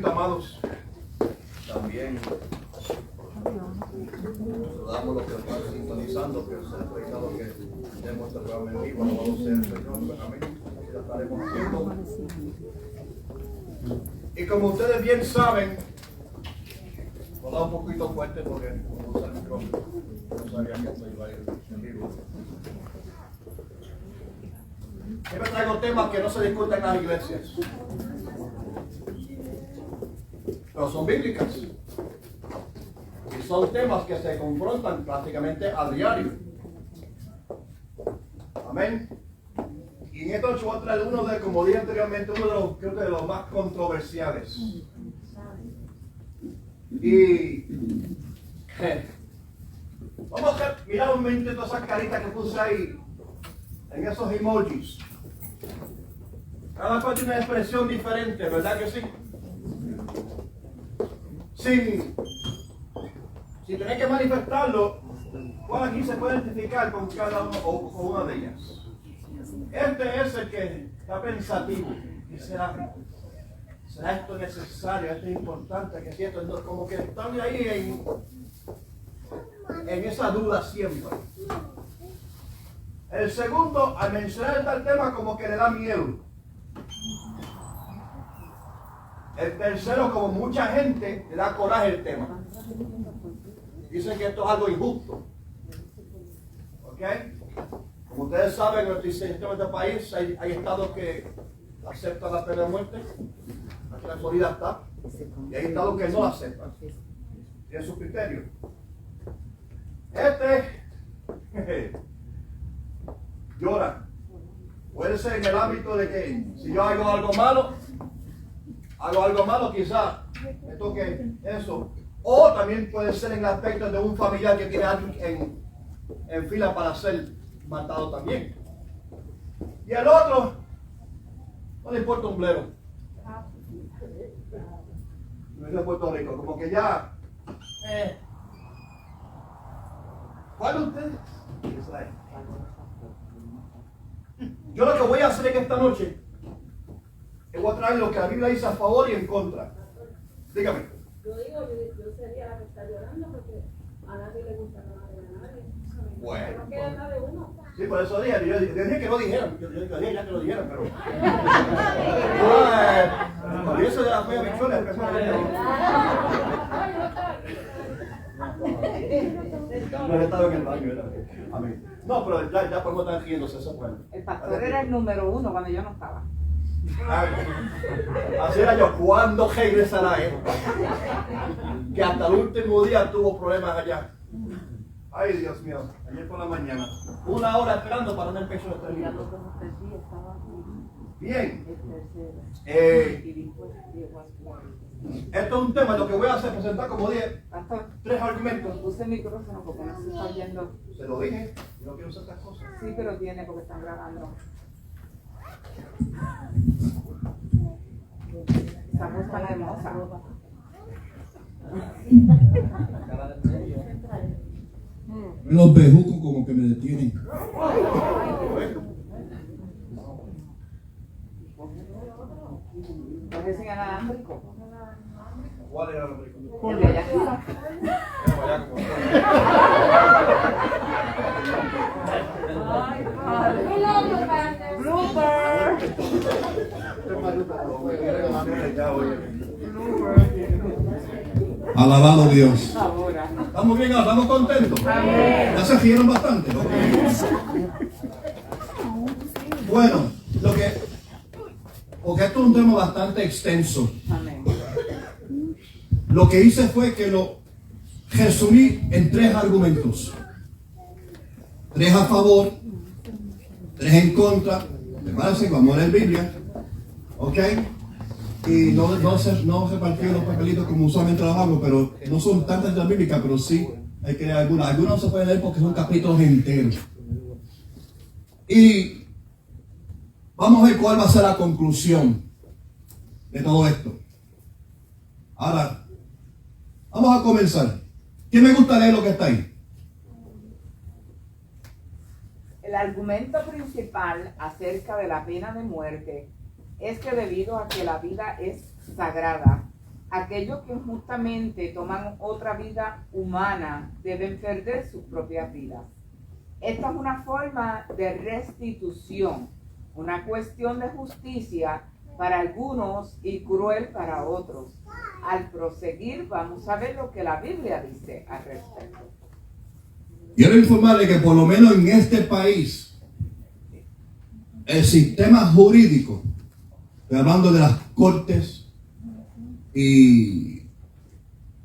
Amados, también saludamos los que están sintonizando, que se ha predicado que tenemos este programa en vivo, alabado sea el Señor, amén, ya estaremos haciendo. Y como ustedes bien saben, voy a un poquito fuerte porque no usa el micrófono, no sabía que esto iba a ir en vivo. Siempre traigo temas que no se discuten en las iglesias, pero son bíblicas y son temas que se confrontan prácticamente a diario. Amén. Y en esta noche voy a traer uno de, como dije anteriormente, uno de los, creo que de los más controversiales. Y vamos a mirar un momento todas esas caritas que puse ahí en esos emojis. Cada cual tiene una expresión diferente, ¿verdad que sí? Sin tener que manifestarlo, ¿cuál aquí se puede identificar con cada uno o con una de ellas? Este es el que está pensativo. ¿Y será esto necesario? ¿Esto es importante? ¿Qué es cierto? Entonces, como que están ahí en esa duda siempre. El segundo, al mencionar tal tema, como que le da miedo. El tercero, como mucha gente, le da coraje el tema. Dicen que esto es algo injusto. ¿Ok? Como ustedes saben, en nuestro sistema de este país hay estados que aceptan la pena de muerte. Aquí en la Florida está. Y hay estados que no la aceptan. Tiene su criterio. Llora. Puede ser en el ámbito de que si yo hago algo malo, quizás me toque eso. O también puede ser en el aspecto de un familiar que tiene a alguien en fila para ser matado también. Y el otro, no le importa un blero. No es de Puerto Rico, como que ya. ¿Cuál de ustedes? Yo lo que voy a hacer en esta noche es voy a traer lo que la Biblia dice a favor y en contra. Dígame. Yo sería la que está llorando porque a nadie le gusta la madre de nadie. Bueno. No queda nada de uno. Sí, por eso dije, yo dije que no dijeran. Yo dije ya que lo dijeran, pero. Por eso de la fe a Victoria, no he estado en el baño, ¿verdad? Amén. No, pero ya podemos estar riéndose, eso es bueno. El pastor era el número 1 cuando yo no estaba. Así era yo, ¿cuándo regresará él? Que hasta el último día tuvo problemas allá. Ay, Dios mío, ayer por la mañana. 1 hora esperando para un pecho de terminar. Bien. Esto es un tema, lo que voy a hacer es presentar como 3 argumentos. Puse el micrófono porque no se está oyendo. Se lo dije, yo no quiero hacer estas cosas. Sí, pero tiene porque están grabando. Esa voz tan hermosa. Los bejucos como que me detienen. Parecen alámbricos. ¿Cuál era el rico? El de allá. Blooper. Alabado Dios. Ahora. ¿Estamos bien? ¿Estamos contentos? Ya se rieron bastante. Bueno, porque esto es un tema bastante extenso. Amén. Lo que hice fue que lo resumí en 3 argumentos. 3 a favor, 3 en contra. ¿Me parece? Vamos a leer Biblia. ¿Ok? Y no repartir los papelitos como usualmente los hago, pero no son tantas de la Bíblica, pero sí hay que leer algunas. Algunas no se pueden leer porque son capítulos enteros. Y vamos a ver cuál va a ser la conclusión de todo esto. Ahora, vamos a comenzar. ¿Quién me gusta leer lo que está ahí? El argumento principal acerca de la pena de muerte es que debido a que la vida es sagrada, aquellos que injustamente toman otra vida humana deben perder sus propias vidas. Esta es una forma de restitución, una cuestión de justicia para algunos y cruel para otros. Al proseguir vamos a ver lo que la Biblia dice al respecto. Quiero informarle que por lo menos en este país, el sistema jurídico, estoy hablando de las cortes y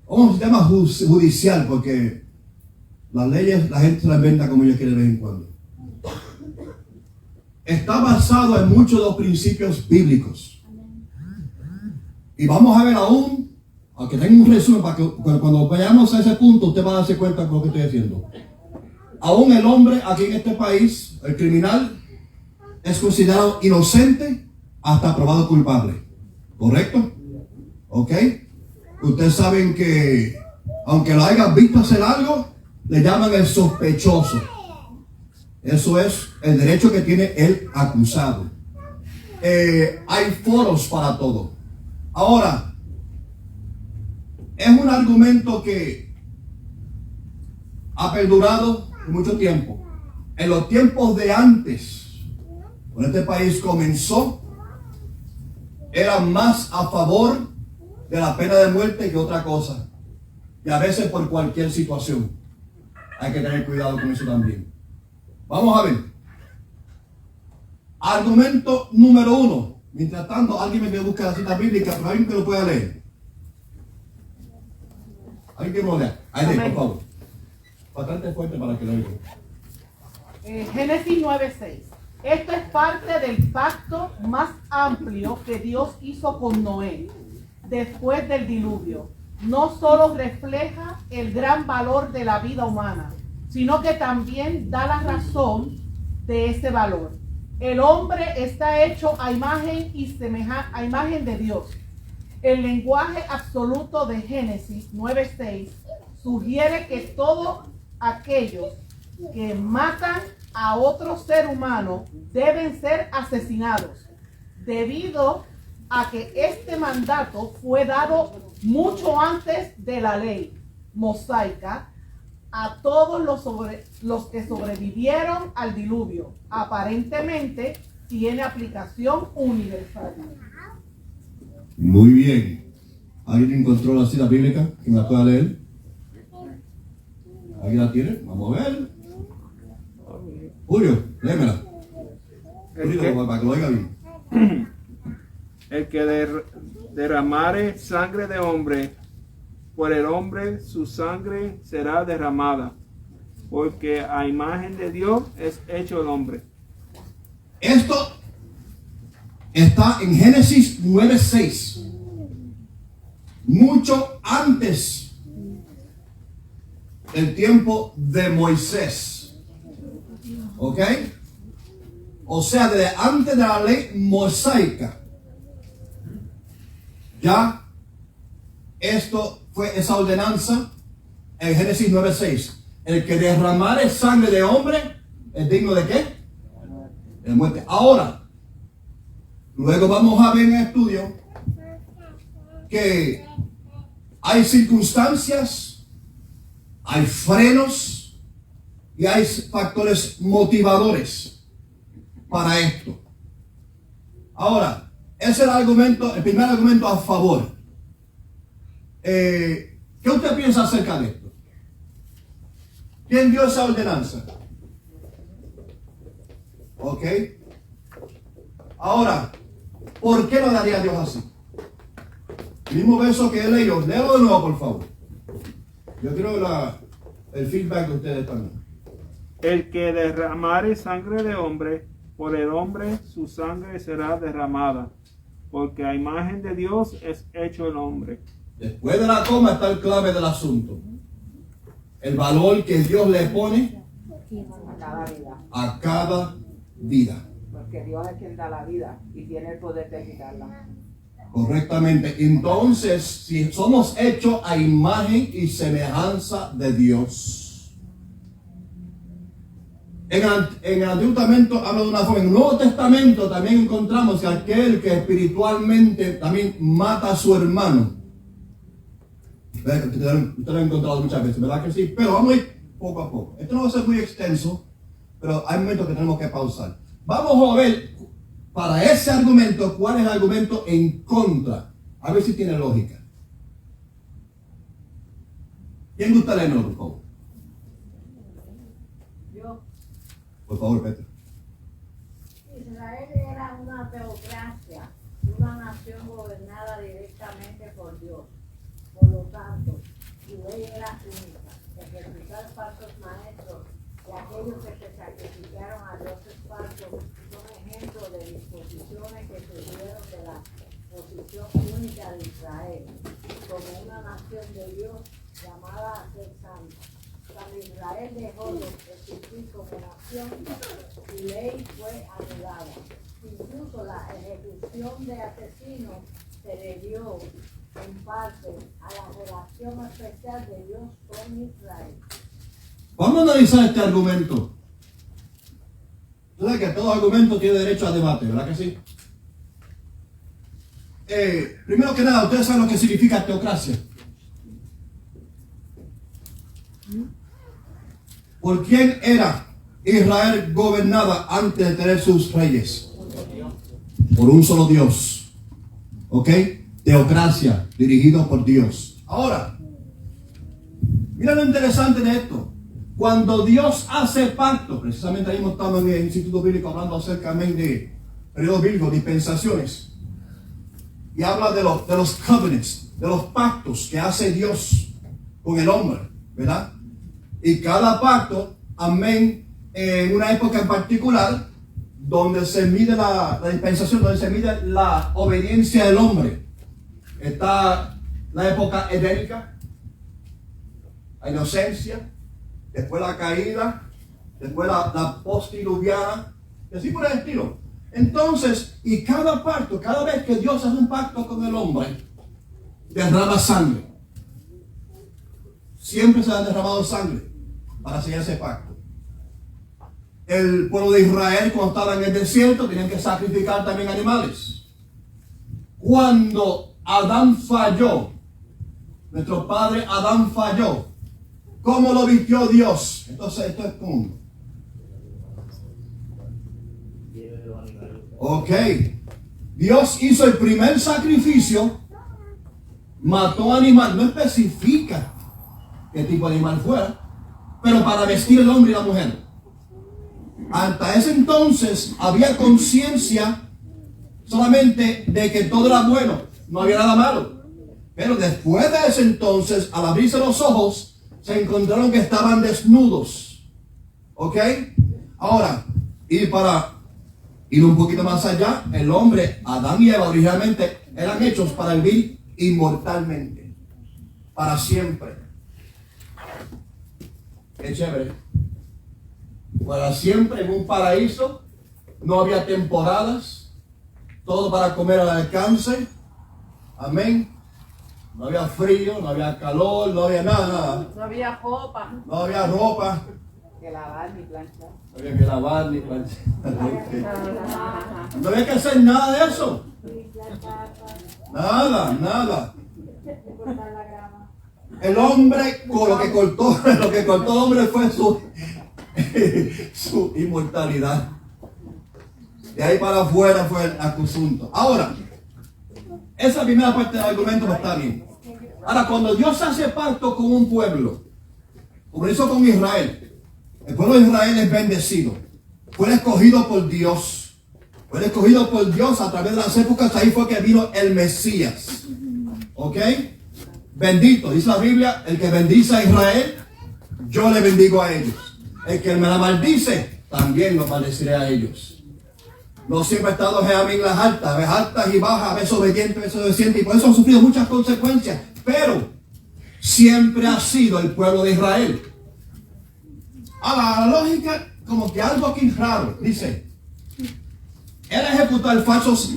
un sistema judicial, porque las leyes la gente se las inventa como ella quiere de vez en cuando, está basado en muchos de los principios bíblicos. Y vamos a ver aún, aunque tengo un resumen para que cuando vayamos a ese punto usted va a darse cuenta de lo que estoy diciendo. Aún el hombre aquí en este país, el criminal, es considerado inocente hasta probado culpable. ¿Correcto? ¿Ok? Ustedes saben que aunque lo hayan visto hacer algo, le llaman el sospechoso. Eso es el derecho que tiene el acusado. Hay foros para todo. Ahora, es un argumento que ha perdurado mucho tiempo. En los tiempos de antes, cuando este país comenzó, era más a favor de la pena de muerte que otra cosa. Y a veces por cualquier situación. Hay que tener cuidado con eso también. Vamos a ver. Argumento número 1. Mientras tanto, alguien me busca la cita bíblica, pero alguien que lo pueda leer. Alguien que me lo lea. Ahí, por favor. Bastante fuerte para que lo oigan. Génesis 9:6. Esto es parte del pacto más amplio que Dios hizo con Noé después del diluvio. No solo refleja el gran valor de la vida humana, sino que también da la razón de ese valor. El hombre está hecho a imagen y a imagen de Dios. El lenguaje absoluto de Génesis 9:6 sugiere que todos aquellos que matan a otro ser humano deben ser asesinados, debido a que este mandato fue dado mucho antes de la ley mosaica a todos los que sobrevivieron al diluvio. Aparentemente tiene aplicación universal. Muy bien. ¿Alguien encontró la cita bíblica que me la pueda leer? ¿Alguien la tiene? Vamos a ver. Julio, léemela. Julio, para que lo oiga bien. El que derramare sangre de hombre, por el hombre su sangre será derramada, porque a imagen de Dios es hecho el hombre. Esto está en Génesis 9:6. Mucho antes del tiempo de Moisés. ¿Ok? O sea, desde antes de la ley mosaica. Ya esto fue esa ordenanza en Génesis 9:6. El que derramare sangre de hombre es digno de ¿qué? De muerte. Ahora, luego vamos a ver en el estudio que hay circunstancias, hay frenos y hay factores motivadores para esto. Ahora, ese es el argumento, el primer argumento a favor. ¿Qué usted piensa acerca de esto? ¿Quién dio esa ordenanza? ¿Ok? Ahora, ¿por qué lo daría Dios así? El mismo verso que he leído, léelo de nuevo, por favor. Yo quiero el feedback de ustedes también. El que derramare sangre de hombre, por el hombre su sangre será derramada, porque a imagen de Dios es hecho el hombre. Después de la coma está el clave del asunto. El valor que Dios le pone A cada vida. a cada vida. Porque Dios es quien da la vida y tiene el poder de quitarla. Correctamente. Entonces, si somos hechos a imagen y semejanza de Dios. En el Antiguo Testamento habla de una forma. En el Nuevo Testamento también encontramos que aquel que espiritualmente también mata a su hermano. Usted lo ha encontrado muchas veces, ¿verdad que sí? Pero vamos a ir poco a poco. Esto no va a ser muy extenso, pero hay momentos que tenemos que pausar. Vamos a ver para ese argumento cuál es el argumento en contra. A ver si tiene lógica. ¿Quién gusta leerlo, por favor? Yo. Por favor, Petro. Israel era una teocracia, una nación gobernada directamente por Dios. Por lo tanto, su ley era única, ejecutar falsos maestros y aquellos que se sacrificaron a dioses falsos son ejemplos de disposiciones que surgieron de la posición única de Israel como una nación de Dios llamada a ser santa. Cuando Israel dejó de existir como nación, su ley fue anulada. Incluso la ejecución de asesinos se debió en parte a la relación especial de Dios con Israel. Vamos a analizar este argumento. Tú sabes que todo argumento tiene derecho a debate, ¿verdad que sí? Primero que nada, ustedes saben lo que significa teocracia. ¿Por quién era Israel gobernada antes de tener sus reyes? Por un solo Dios. ¿Ok? Teocracia, dirigido por Dios. Ahora, mira lo interesante de esto. Cuando Dios hace pacto, precisamente ahí mismo estamos en el Instituto Bíblico hablando acerca de periodos bíblicos, dispensaciones, y habla de los covenants, de los pactos que hace Dios con el hombre, ¿verdad? Y cada pacto, amén, en una época en particular, donde se mide la dispensación, donde se mide la obediencia del hombre. Está la época edénica, la inocencia, después la caída, después la postdiluviana, y así por el estilo. Entonces, y cada pacto, cada vez que Dios hace un pacto con el hombre, derrama sangre. Siempre se ha derramado sangre para sellar ese pacto. El pueblo de Israel, cuando estaba en el desierto, tenían que sacrificar también animales. Cuando Adán falló, nuestro padre Adán falló, ¿cómo lo vistió Dios? Entonces, esto es común. Ok. Dios hizo el primer sacrificio, mató animal, no especifica qué tipo de animal fuera, pero para vestir el hombre y la mujer. Hasta ese entonces había conciencia solamente de que todo era bueno, no había nada malo. Pero después de ese entonces, al abrirse los ojos, se encontraron que estaban desnudos. ¿Ok? Ahora, y para ir un poquito más allá, el hombre, Adán y Eva, originalmente eran hechos para vivir inmortalmente, para siempre. Qué chévere. Para siempre en un paraíso, no había temporadas, todo para comer al alcance. Amén. No había frío, no había calor, no había nada. No había ropa. No había ropa. Que lavar ni planchar. No había que lavar ni planchar. No había que hacer nada de eso. Nada. El hombre con lo que cortó el hombre fue su inmortalidad. De ahí para afuera fue el asunto. Ahora, esa primera parte del argumento está bien. Ahora, cuando Dios hace pacto con un pueblo, como lo hizo con Israel, el pueblo de Israel es bendecido. Fue escogido por Dios. Fue escogido por Dios a través de las épocas. Ahí fue que vino el Mesías. ¿Ok? Bendito, dice la Biblia, el que bendice a Israel, yo le bendigo a ellos. El que me la maldice, también lo maldeciré a ellos. No siempre ha estado en las altas y bajas, a veces obediente, a veces obediente, y por eso han sufrido muchas consecuencias. Pero siempre ha sido el pueblo de Israel. A la lógica, como que algo aquí raro. Dice, Era ejecutar falsos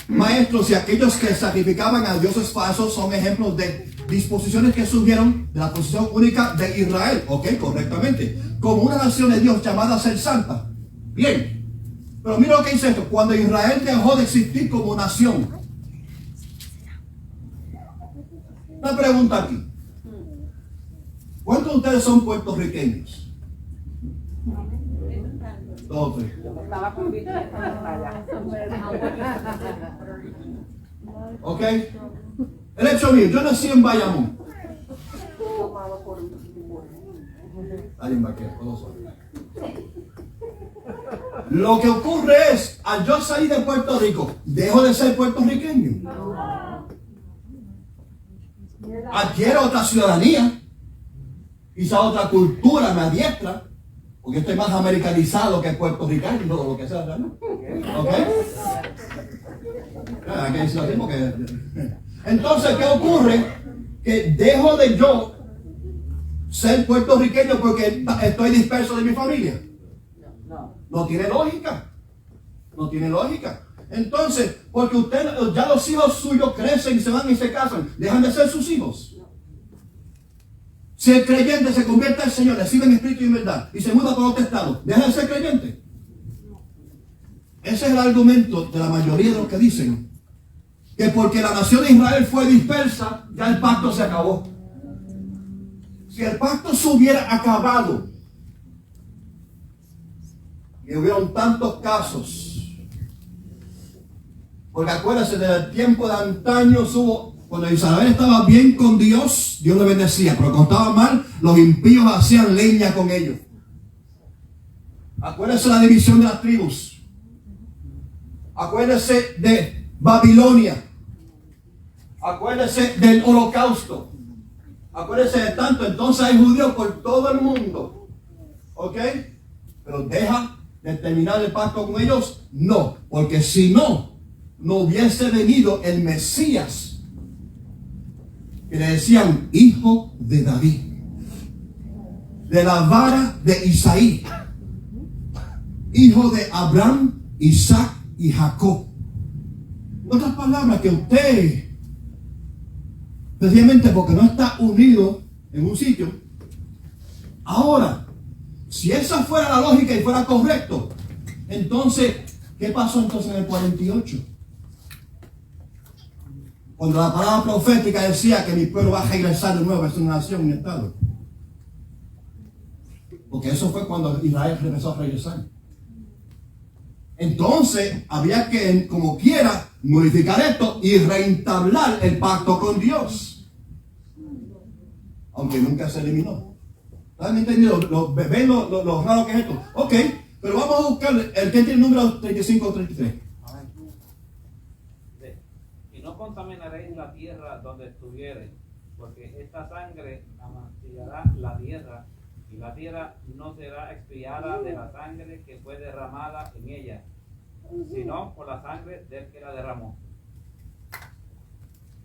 maestros y aquellos que sacrificaban a dioses falsos son ejemplos de disposiciones que surgieron de la posición única de Israel, ok, correctamente, como una nación de Dios llamada a ser santa. Bien, pero mira lo que dice esto: cuando Israel dejó de existir como nación. Una pregunta aquí: ¿cuántos de ustedes son puertorriqueños? Dos, tres. Estaba convirtiendo en allá. Ok. El hecho mío, yo nací en Bayamón. Alguien va a quedar, todos son. Lo que ocurre es, al yo salir de Puerto Rico, dejo de ser puertorriqueño. Adquiero otra ciudadanía, quizá otra cultura me adiestra, porque estoy más americanizado que puertorriqueño, todo lo que sea, ¿no? ¿Ok? Hay que decirlo así porque... Entonces, ¿qué ocurre? Que dejo de yo ser puertorriqueño porque estoy disperso de mi familia. No tiene lógica. No tiene lógica. Entonces, porque usted, ya los hijos suyos crecen y se van y se casan, dejan de ser sus hijos. Si el creyente se convierte al Señor, recibe en espíritu y en verdad y se muda por otro estado, ¿deja de ser creyente? Ese es el argumento de la mayoría de los que dicen que porque la nación de Israel fue dispersa, ya el pacto se acabó. Si el pacto se hubiera acabado y hubieron tantos casos, porque acuérdense, del tiempo de antaño cuando Isabel estaba bien con Dios, Dios le bendecía, pero cuando estaba mal, los impíos hacían leña con ellos. Acuérdense la división de las tribus. Acuérdense de Babilonia. Acuérdense del holocausto. Acuérdense de tanto. Entonces hay judíos por todo el mundo. ¿Ok? Pero deja de terminar el pacto con ellos. No. Porque si no, no hubiese venido el Mesías. Que le decían hijo de David. De la vara de Isaí. Hijo de Abraham, Isaac y Jacob. En otras palabras, que usted, precisamente porque no está unido en un sitio. Ahora, si esa fuera la lógica y fuera correcto, entonces, ¿qué pasó entonces en el 48? Cuando la palabra profética decía que mi pueblo va a regresar de nuevo a su nación, un estado. Porque eso fue cuando Israel empezó a regresar. Entonces, había que, como quiera, modificar esto y reentablar el pacto con Dios. Aunque nunca se eliminó. ¿Han entendido? ¿Ven lo raro que es esto? Ok, pero vamos a buscar el que tiene el número 35 o 33. Y no contaminaréis la tierra donde estuviereis, porque esta sangre amancillará la tierra, y la tierra no será expiada de la sangre que fue derramada en ella, sino por la sangre del que la derramó.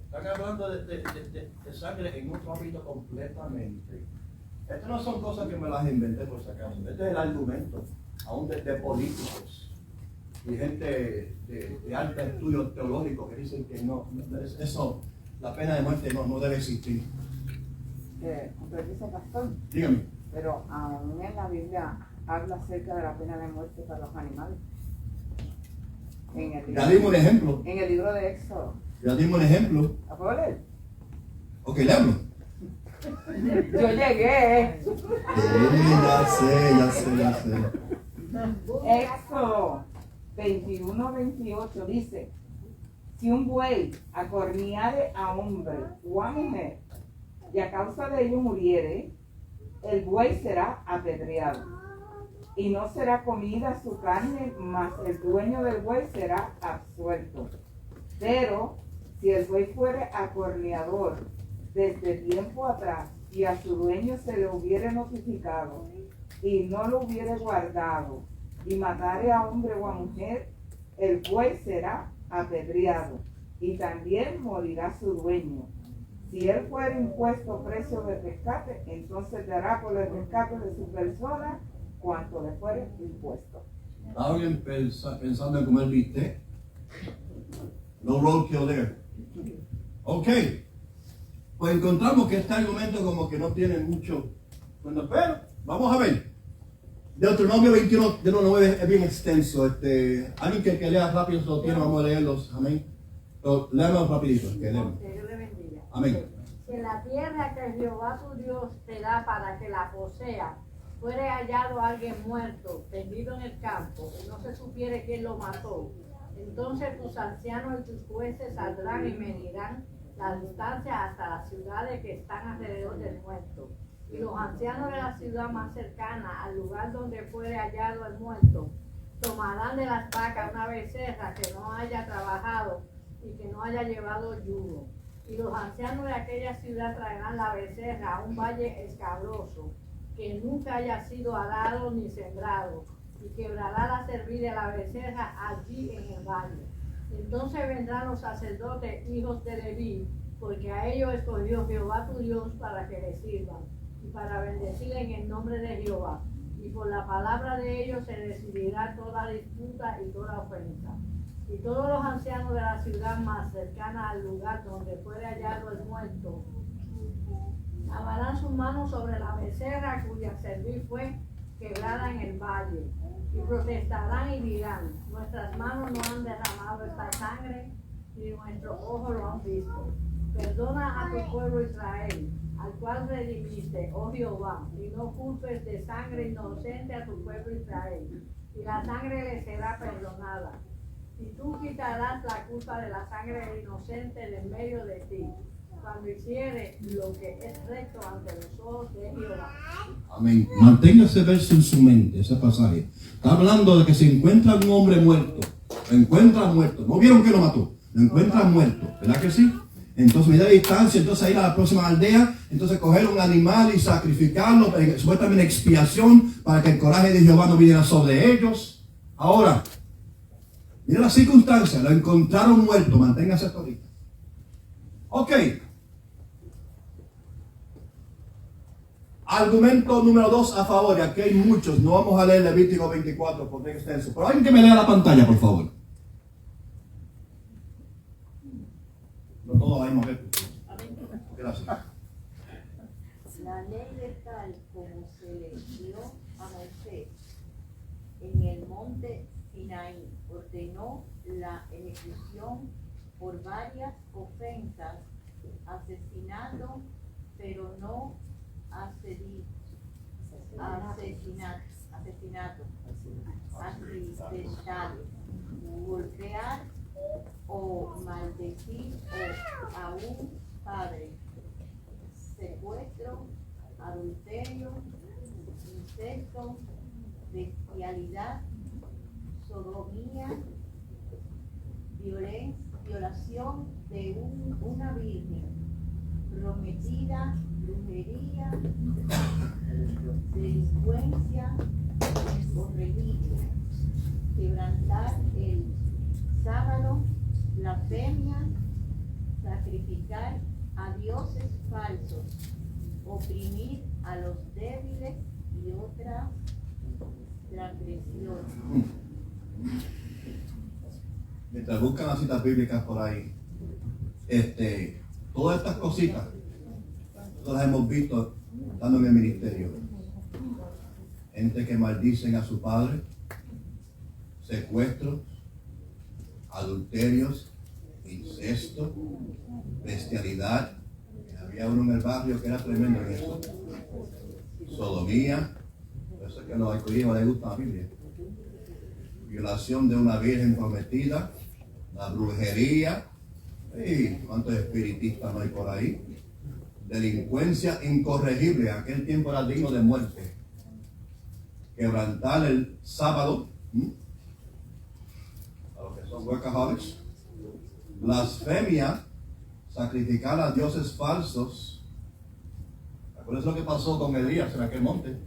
Están hablando de sangre en otro ámbito completamente. Estas no son cosas que me las inventé por si acaso. Este es el argumento, aún de políticos y gente de alto estudio teológico que dicen que no, eso, la pena de muerte no debe existir. Pero dice pastor, Dígame. pero aún en la Biblia habla acerca de la pena de muerte para los animales. Ya dimos un ejemplo. En el libro de Éxodo. Ya dimos un ejemplo. ¿La puedo leer? Ok, le hablo. Yo llegué. Ya sé. Éxodo 21-28 dice: si un buey acorneare a hombre o a mujer y a causa de ello muriere, el buey será apedreado y no será comida su carne, mas el dueño del buey será absuelto. Pero si el buey fuere acorneador desde tiempo atrás y a su dueño se le hubiere notificado y no lo hubiere guardado y matare a hombre o a mujer, el buey será apedreado y también morirá su dueño. Si él fuere impuesto precio de rescate, entonces dará por el rescate de su persona cuanto le fuere impuesto. ¿Estaban pensando en comer bistec? No roadkill there. Ok. Pues encontramos que este argumento como que no tiene mucho. Bueno, pero vamos a ver. Deuteronomio 21, de 9 es bien extenso. Alguien que lea rápido se lo tiene, vamos a leerlos. Amén. Pero léanos rapidito. Que leemos. Que Dios le bendiga. Amén. Que la tierra que Jehová tu Dios te da para que la posea, fuere hallado alguien muerto, tendido en el campo, y no se supiere quién lo mató, entonces tus ancianos y tus jueces saldrán y medirán la distancia hasta las ciudades que están alrededor del muerto. Y los ancianos de la ciudad más cercana al lugar donde fuere hallado el muerto, tomarán de las vacas una becerra que no haya trabajado y que no haya llevado yugo. Y los ancianos de aquella ciudad traerán la becerra a un valle escabroso, que nunca haya sido arado ni sembrado, y quebrará la cerviz de la becerra allí en el valle. Entonces vendrán los sacerdotes, hijos de Leví, porque a ellos escogió Jehová tu Dios para que le sirvan, y para bendecir en el nombre de Jehová. Y por la palabra de ellos se decidirá toda disputa y toda ofensa. Y todos los ancianos de la ciudad más cercana al lugar donde fuere hallado el muerto, lavarán sus manos sobre la becerra cuya cerviz fue quebrada en el valle, y protestarán y dirán: nuestras manos no han derramado esta sangre, ni nuestros ojos lo han visto. Perdona a tu pueblo Israel, al cual redimiste, oh Jehová, y no culpes de sangre inocente a tu pueblo Israel, y la sangre le será perdonada. Y tú quitarás la culpa de la sangre inocente de en medio de ti, cuando hiciere lo que es recto ante los ojos de Jehová. Amén. Mantenga ese verso en su mente, ese pasaje. Está hablando de que se encuentra un hombre muerto. Lo encuentra muerto. ¿No vieron que lo mató? Lo encuentra muerto. ¿Verdad que sí? Entonces, medir la distancia, entonces ir a la próxima aldea, entonces coger un animal y sacrificarlo, supuestamente expiación, para que el coraje de Jehová no viniera sobre ellos. Ahora, mira la circunstancia, lo encontraron muerto, manténgase todito. Ok. Argumento número 2 a favor, y aquí hay muchos, no vamos a leer Levítico 24 porque es extenso, pero alguien que me lea la pantalla, por favor. No todos hay momentos. Gracias. La ley de tal como se le dio a Moisés en el monte Sinaí ordenó la ejecución por varias ofensas, asesinato, pero no asesinato, golpear o maldecir a un padre, secuestro, adulterio, incesto, bestialidad, sodomía, violación de una virgen, prometida, brujería, delincuencia, corregible, quebrantar el sábado, blasfemia, sacrificar a dioses falsos, oprimir a los débiles y otras transgresiones. Mientras buscan las citas bíblicas por ahí, todas estas cositas, nosotros las hemos visto estando en el ministerio. Gente que maldicen a su padre, secuestros, adulterios, incesto, bestialidad. Había uno en el barrio que era tremendo en eso. Sodomía, por eso es que a los alcohólicos les gusta la Biblia. Violación de una virgen prometida, la brujería, y cuántos espiritistas no hay por ahí. Delincuencia incorregible, en aquel tiempo era digno de muerte. Quebrantar el sábado, a los que son workaholics. Blasfemia, sacrificar a dioses falsos. ¿Acuerdas lo que pasó con Elías en aquel monte?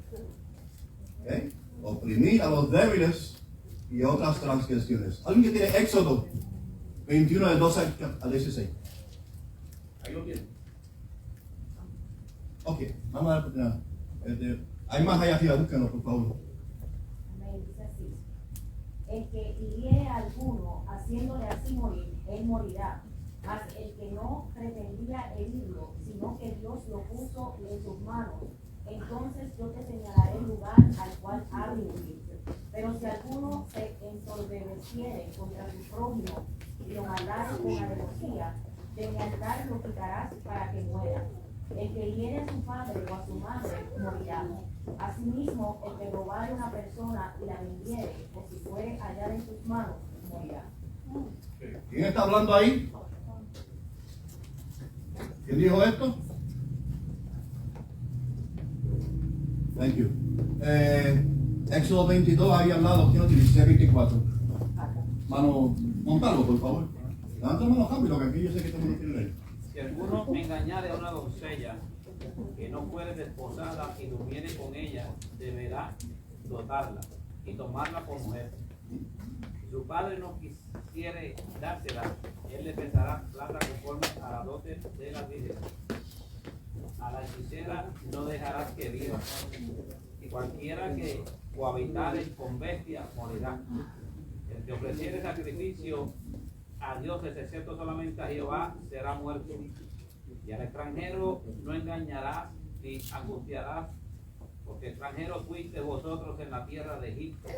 ¿Okay? Oprimir a los débiles y otras transgresiones. ¿Alguien que tiene Éxodo 21 del 12 al 16? Ahí lo tiene. Ok, vamos a dar oportunidad. Hay más allá arriba, búsquenlo por favor. Me dice así: El que hiriere a alguno, haciéndole así morir, él morirá. Mas el que no pretendía herirlo, sino que Dios lo puso en sus manos, entonces yo te señalaré el lugar al cual ha de huir. Pero si alguno se ensoberbeciere contra su prójimo y lo matare con alevosía, de mi altar lo quitarás para que muera. El que hiere a su padre o a su madre morirá. Asimismo, el que robare a una persona y la vendiere, o si fuere hallada en sus manos, morirá. ¿Quién está hablando ahí? ¿Quién dijo esto? Thank you. Éxodo 22, ahí al lado, quiero 16:24. Mano, montalo, por favor. Levanta la mano, cámbialo, que aquí yo sé que todo el mundo quiere leer. Si alguno engañare a una doncella que no fuere desposada y durmiere con ella, deberá dotarla y tomarla por mujer. Si su padre no quisiere dársela, él le pesará plata conforme a la dote de la virgen. A la hechicera no dejarás que viva, y cualquiera que cohabitare con bestia morirá. El que ofreciere sacrificio a Dios, excepto solamente a Jehová, será muerto. Y al extranjero no engañarás ni angustiarás, porque extranjeros fuiste vosotros en la tierra de Egipto.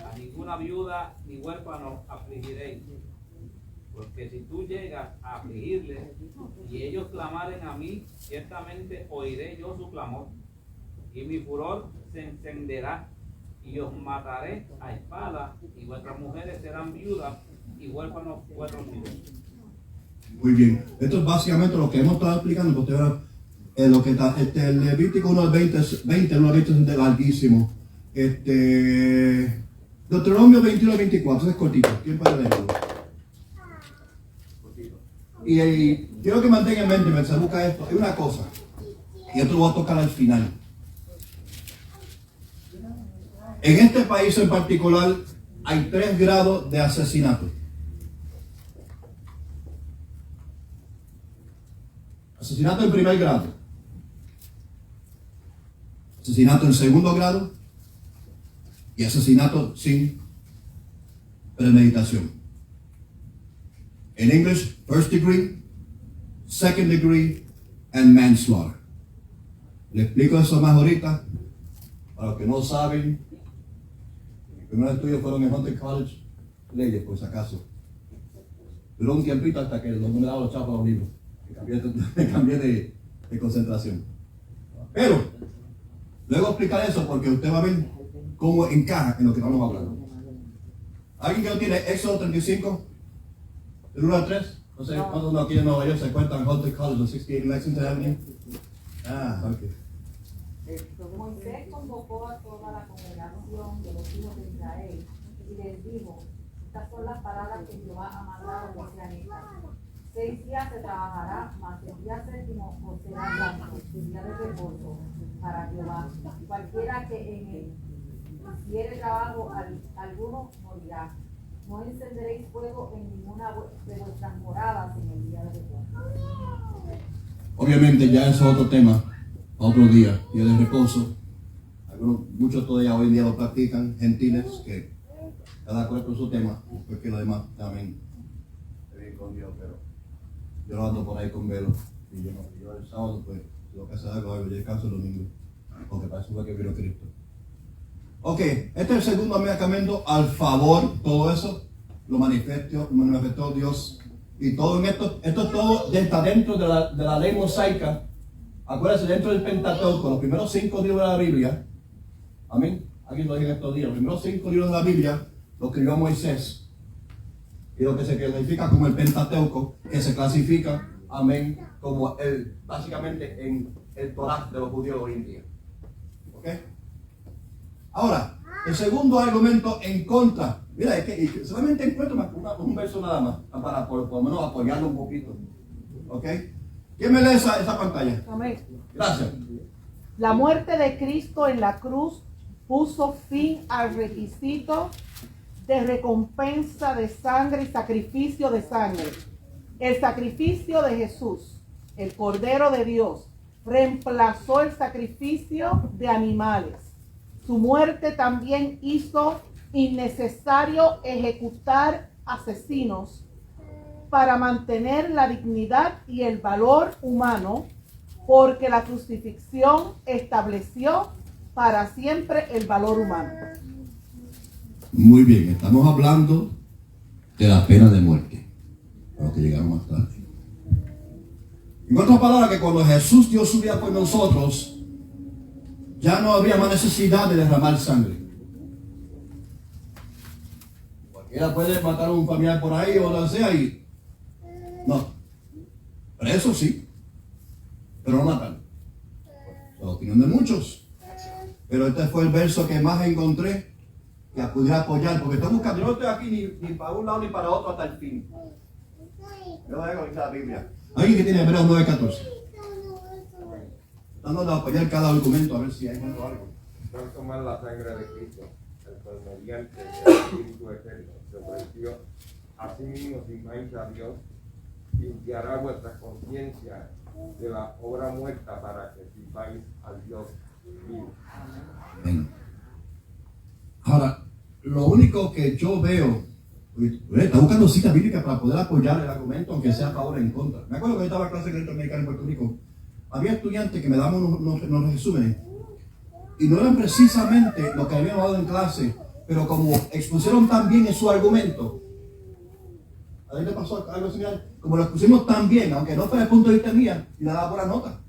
A ninguna viuda ni huérfano afligiréis, porque si tú llegas a afligirles y ellos clamaren a mí, ciertamente oiré yo su clamor, y mi furor se encenderá, y os mataré a espada, y vuestras mujeres serán viudas y huérfanos vuestros hijos. Muy bien. Esto es básicamente lo que hemos estado explicando, porque ahora lo que está, el Levítico 1 al 20, 1 al 20 es larguísimo. Deuteronomio 21 al 24, es cortito. ¿Quién puede leerlo? Y quiero que mantengan en mente, mientras se busca esto, hay una cosa, y esto lo voy a tocar al final. En este país en particular hay 3 grados de asesinato. Asesinato en primer grado, asesinato en segundo grado y asesinato sin premeditación. En inglés, first degree, second degree, and manslaughter. Le explico eso más ahorita. Para los que no saben, mis primeros estudios fueron en Hunter College, leyes, por si acaso. Duró un tiempito hasta que no me daban los chavos a los libros. Me cambié de concentración. Pero, luego explicar eso porque usted va a ver cómo encaja en lo que estamos hablando. ¿Alguien que no tiene Éxodo 35? ¿El 1 al 3? No sé, ¿cuántos aquí en Nueva York se encuentran en Hunter College, 68 Lexington Avenue? Ah, ok. Moisés convocó a toda la congregación de los hijos de Israel y les dijo: estas son las palabras que Jehová ha mandado a los israelitas. 6 días se trabajará, mas el día séptimo os será santo, el día de reposo para Jehová. Cualquiera que en él hiciere trabajo alguno morirá. No encenderéis fuego en ninguna de vuestras moradas en el día de reposo. Obviamente ya eso es otro tema, otro día de reposo. Muchos todavía hoy en día lo practican, gentiles, que cada cual con su tema, porque los demás también se vienen con Dios, pero yo no ando por ahí con velo, y yo el sábado pues lo que hago, yo descanso el domingo, porque para eso fue que vino Cristo. Ok, este es el segundo mandamiento al favor, todo eso lo manifestó Dios, y todo en esto todo está dentro de la ley mosaica. Acuérdense, dentro del Pentateuco, los primeros 5 libros de la Biblia, amén, aquí lo dije en estos días, los primeros 5 libros de la Biblia los escribió Moisés, y lo que se clasifica como el Pentateuco, que se clasifica, amén, como básicamente en el Torah de los judíos hoy en día. ¿Ok? Ahora, el segundo argumento en contra, mira, es que solamente encuentro un verso nada más, para por lo menos apoyarlo un poquito. ¿Ok? ¿Quién me lee esa pantalla? Amén. Gracias. La muerte de Cristo en la cruz puso fin al requisito de recompensa de sangre y sacrificio de sangre. El sacrificio de Jesús, el Cordero de Dios, reemplazó el sacrificio de animales. Su muerte también hizo innecesario ejecutar asesinos para mantener la dignidad y el valor humano, porque la crucifixión estableció para siempre el valor humano. Muy bien, estamos hablando de la pena de muerte, a lo que llegaron más tarde. En otras palabras, que cuando Jesús dio su vida por nosotros, ya no habría más necesidad de derramar sangre. Cualquiera puede matar a un familiar por ahí o lo que sea y... No. Pero eso sí. Pero no matar. Es la opinión de muchos. Pero este fue el verso que más encontré que pudiera apoyar. Porque estoy buscando, yo no estoy aquí ni para un lado ni para otro hasta el fin. Yo voy a contar la Biblia. Alguien que tiene Hebreos 9:14. Tratando de apoyar cada argumento a ver si hay algo. Tanto más la sangre de Cristo, el cual mediante el Espíritu Eterno se ofreció a sí mismo sin mancha a Dios, limpiará vuestra conciencia de la obra muerta para que sirváis al Dios vivo. Amén. Ahora, lo único que yo veo, está buscando citas bíblicas para poder apoyar el argumento, aunque sea a favor o en contra. Me acuerdo que yo estaba en clase de Derecho Americano en Puerto Rico. Había estudiantes que me daban unos resúmenes y no eran precisamente lo que habían dado en clase, pero como expusieron tan bien en su argumento, ¿a ti te pasó algo similar? Como lo expusimos tan bien, aunque no fue desde el punto de vista mía, y le daba buena nota,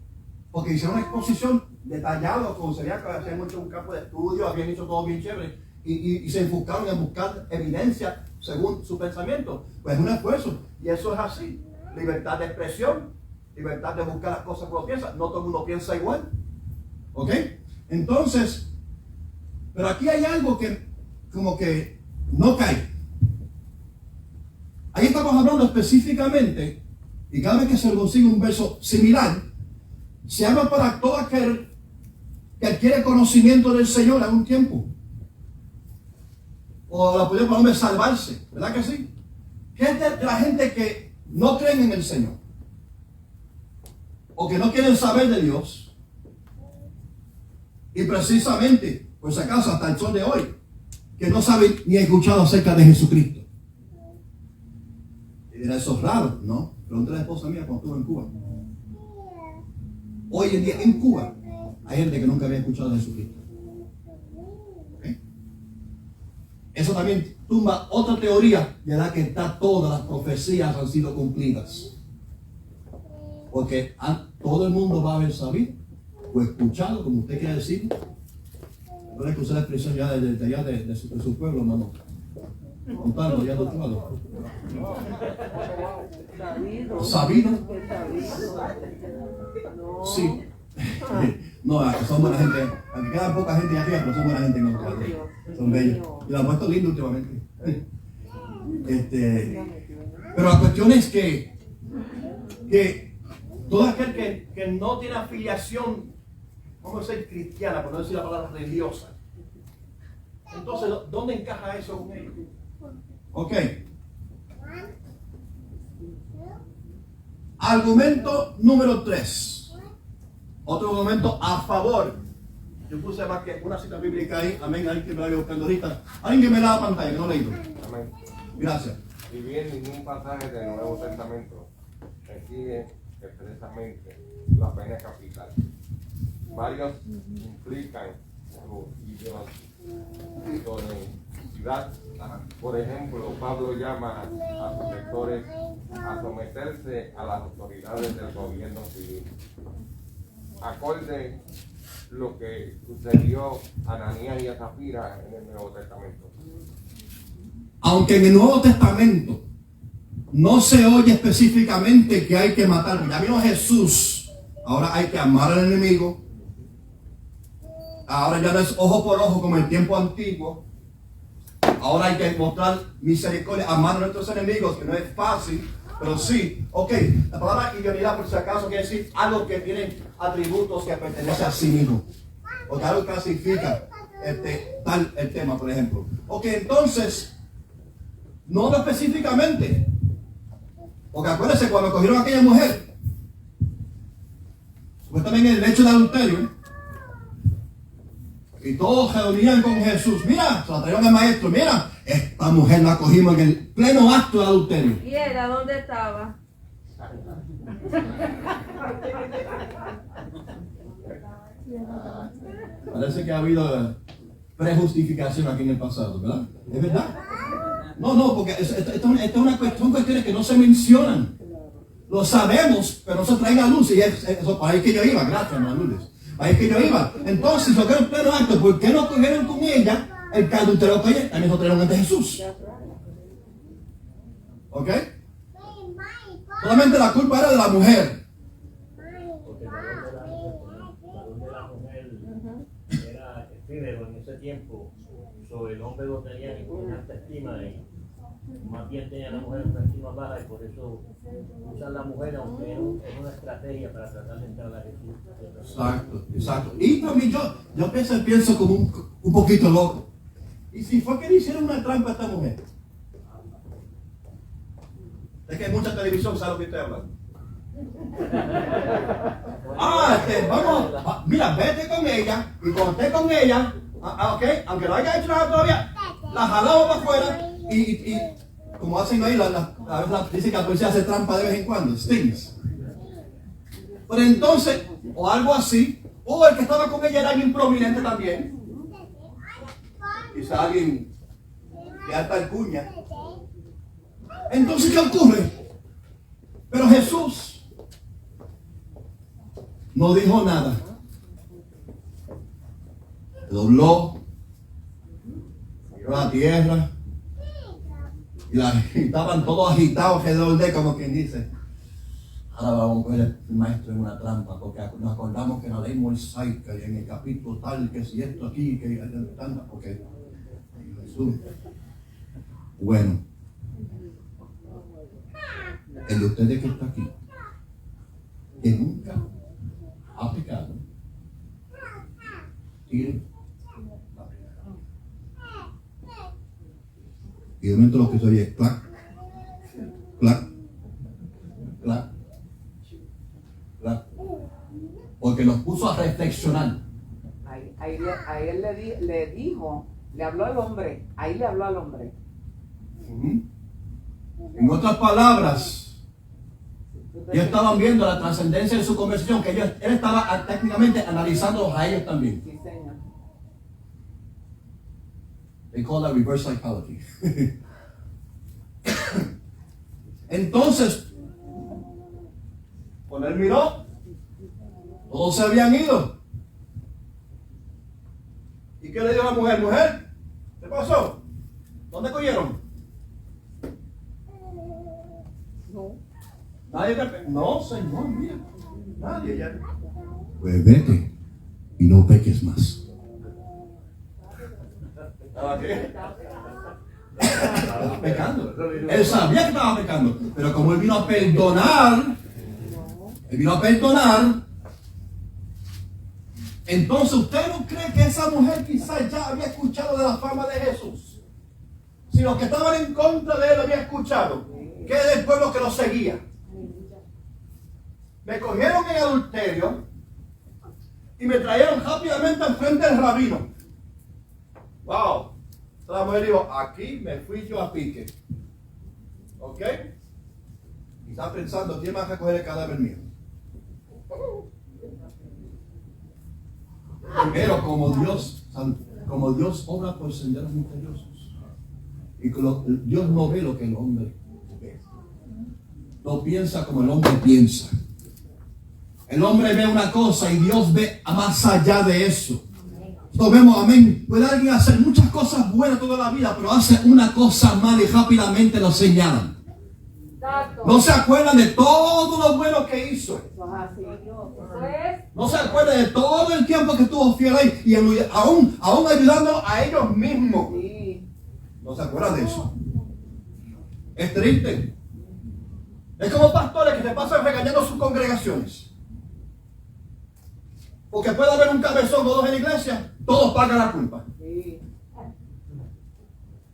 porque hicieron una exposición detallada, como sería que habían hecho un campo de estudio, habían hecho todo bien chévere, y se enfocaron en buscar evidencia según su pensamiento. Pues es un esfuerzo, y eso es así. Libertad de expresión, libertad de buscar las cosas como piensa. No todo el mundo piensa igual. ¿Ok? Entonces, pero aquí hay algo que como que no cae. Ahí estamos hablando específicamente, y cada vez que se consigue un verso similar, se habla para todo aquel que adquiere conocimiento del Señor a un tiempo. O la podemos poner salvarse, ¿verdad que sí? Gente de la gente que no creen en el Señor, o que no quieren saber de Dios, y precisamente, por si acaso, hasta el sol de hoy, que no saben ni escuchado acerca de Jesucristo. Y era eso raro, ¿no? Pregunté a la esposa mía cuando estuvo en Cuba. Hoy en día en Cuba hay gente que nunca había escuchado de Jesucristo. ¿Okay? Eso también tumba otra teoría de la que todas las profecías han sido cumplidas. Porque todo el mundo va a haber sabido o escuchado, como usted quiere decir. No le usar la expresión ya de allá de su pueblo, hermano. Contando ya de otro lado. ¿Sabido? Sí. No, son buena gente. Aunque queda poca gente allá arriba, pero son buena gente en otro lado. Son bellos. Y lo han puesto lindo últimamente. Pero la cuestión es que todo aquel que no tiene afiliación, vamos a decir cristiana, por no decir la palabra religiosa, entonces, ¿dónde encaja eso con ellos? Ok. Argumento número 3. Otro argumento a favor. Yo puse más que una cita bíblica ahí. Amén. Alguien que me la voy buscando ahorita. Alguien que me la pantalla, que no leído. Amén. Gracias. Y bien, ningún pasaje del Nuevo Testamento exige expresamente la pena capital. Varios implican su idoneidad. Por ejemplo, Pablo llama a sus lectores a someterse a las autoridades del gobierno civil. Acorde lo que sucedió a Ananías y a Zafira en el Nuevo Testamento. Aunque en el Nuevo Testamento no se oye específicamente que hay que matar. Ya vino Jesús. Ahora hay que amar al enemigo. Ahora ya no es ojo por ojo como el tiempo antiguo. Ahora hay que mostrar misericordia, amar a nuestros enemigos, que no es fácil, pero sí. Ok, la palabra idoneidad, por si acaso, quiere decir algo que tiene atributos que pertenecen a sí mismo. Porque algo clasifica tal el tema, por ejemplo. Ok, entonces, no específicamente. Porque acuérdense, cuando cogieron a aquella mujer, supuestamente en el hecho de adulterio, Y todos se reunían con Jesús. Mira, se la trajeron al maestro. Mira, esta mujer la cogimos en el pleno acto de adulterio. ¿Y era dónde estaba? Parece que ha habido prejustificación aquí en el pasado, ¿verdad? ¿Es verdad? No, porque esto es una cuestiones que no se mencionan. Lo sabemos, pero no se traen a luz. Y eso para ahí que yo iba. Gracias, hermano Lourdes. Para ahí que yo iba. Entonces, lo que era en pleno acto, ¿por qué no cogieron con ella el que adulteró con ella? También lo trajeron ante Jesús. ¿Ok? Solamente la culpa era de la mujer. Porque el valor de la mujer era efímero en ese tiempo. Sobre el hombre no tenía ninguna autoestima y más bien tenía la mujer una estima baja y por eso usan la mujer aunque es una estrategia para tratar de entrar a Jesús. Exacto. Y también yo pienso como un poquito loco. ¿Y si fue que le hicieron una trampa a esta mujer? Es que hay mucha televisión, ¿sabe lo que estoy hablando? Mira, vete con ella y cuando esté con ella, ok, aunque no haya hecho nada todavía, la jalamos para afuera y como hacen ahí, dice que la policía hace trampa de vez en cuando, stings. Pero entonces, o algo así, o el que estaba con ella era alguien prominente también. Quizá alguien de alta alcuña. Entonces, ¿qué ocurre? Pero Jesús no dijo nada. Dobló, miró la tierra y estaban todos agitados alrededor de él, como quien dice: ahora vamos a ver el maestro en una trampa, porque nos acordamos que en la ley mosaica y en el capítulo tal, que si esto aquí, que tanta, porque Jesús, bueno, el de ustedes que está aquí, que nunca ha pecado, tire la primera. Y de momento lo que se oye es clac, clac, clac, clac, porque nos puso a reflexionar. Ahí él le dijo, le habló al hombre, ahí le habló al hombre. En otras palabras, ellos estaban viendo la trascendencia de su conversación, que él estaba técnicamente analizándolos a ellos también. Sí, señor. They call that reverse psychology. Entonces, cuando él miró, todos se habían ido. ¿Y qué le dijo la mujer? Mujer, ¿qué pasó? ¿Dónde cogieron? Nadie te... No, Señor, mira. Nadie ya. Pues vete y no peques más. ¿Estaba qué? Estaba pecando. Él sabía que estaba pecando, pero como él vino a perdonar, entonces usted no cree que esa mujer quizás ya había escuchado de la fama de Jesús. Si los que estaban en contra de él habían escuchado, que es del pueblo que lo seguía. Me cogieron en adulterio y me trajeron rápidamente al frente del rabino. Wow. La mujer dijo: aquí me fui yo a pique. ¿Ok? Y está pensando: ¿quién va a recoger el cadáver mío? Pero como Dios obra por senderos misteriosos, y Dios no ve lo que el hombre ve, no piensa como el hombre piensa. El hombre ve una cosa y Dios ve más allá de eso. Lo vemos, amén. Puede alguien hacer muchas cosas buenas toda la vida, pero hace una cosa mala y rápidamente lo señalan. No se acuerdan de todo lo bueno que hizo. No se acuerdan de todo el tiempo que estuvo fiel ahí y aún ayudando a ellos mismos. No se acuerdan de eso. Es triste. Es como pastores que se pasan regañando sus congregaciones. Porque puede haber un cabezón o dos en la iglesia, todos pagan la culpa.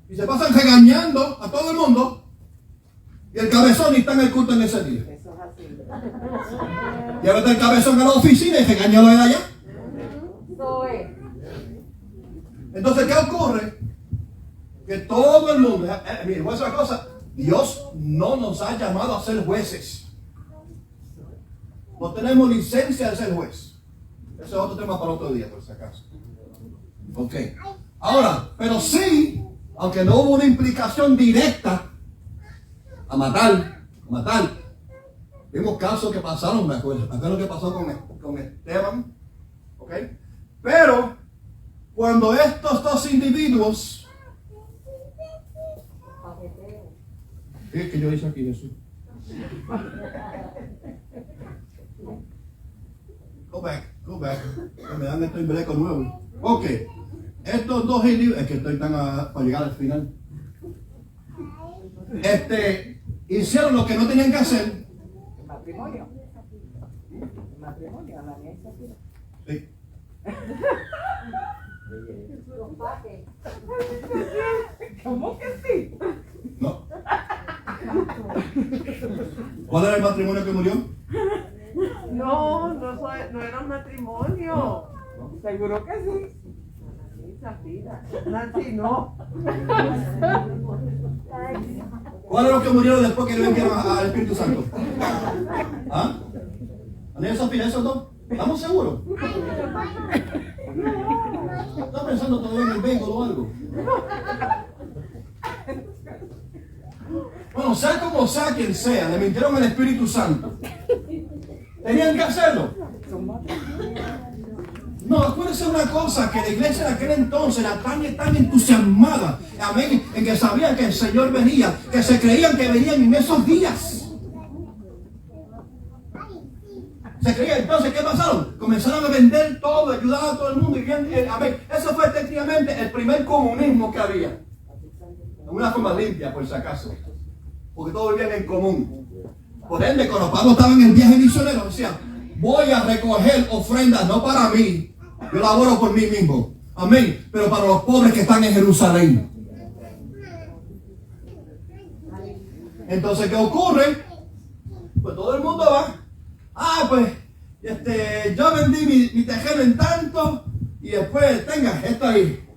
Y se pasan regañando a todo el mundo. Y el cabezón ni está en el culto en ese día. Eso es así. Llévate el cabezón a la oficina y regañalo de allá. Entonces, ¿qué ocurre? Que todo el mundo, miren, voy a decir una cosa, Dios no nos ha llamado a ser jueces. No tenemos licencia de ser juez. Ese es otro tema para otro día, por si acaso. Ok. Ahora, pero sí, aunque no hubo una implicación directa a matar. Vimos casos que pasaron, me acuerdo que pasó con Esteban. Ok. Pero, cuando estos dos individuos, ¿qué es que yo hice aquí, Jesús? Go back. Me dan este embleco nuevo. Ok. Estos dos individuos, es que estoy tan para llegar al final. Hicieron lo que no tenían que hacer. El matrimonio. El matrimonio, Ananías y Zafira. Sí. ¿Cómo que sí? No. ¿Cuál era el matrimonio que murió? No era un matrimonio. Seguro que sí. Nancy, no. ¿Cuál era lo que murieron después que le vendieron al Espíritu Santo? ¿Ah? ¿Ananías y Zafira, esos dos? ¿Estamos seguros? ¿Estás pensando todavía en el béisbol o algo? Bueno, sea como sea quien sea, le mintieron al Espíritu Santo. ¿Tenían que hacerlo? No, acuérdense una cosa, que la iglesia de aquel entonces era tan entusiasmada, amén, en que sabían que el Señor venía, que se creían que venían en esos días. Se creían, entonces, ¿qué pasaron? Comenzaron a vender todo, ayudar a todo el mundo y bien, amén. Eso fue efectivamente el primer comunismo que había. De una forma limpia, por si acaso. Porque todos vivían en común. Por ende, cuando Pablo estaba en el viaje misionero, decía, voy a recoger ofrendas, no para mí. Yo laboro por mí mismo. Amén. Pero para los pobres que están en Jerusalén. Entonces, ¿qué ocurre? Pues todo el mundo va. Pues, yo vendí mi terreno en tanto y después, tenga, esto ahí.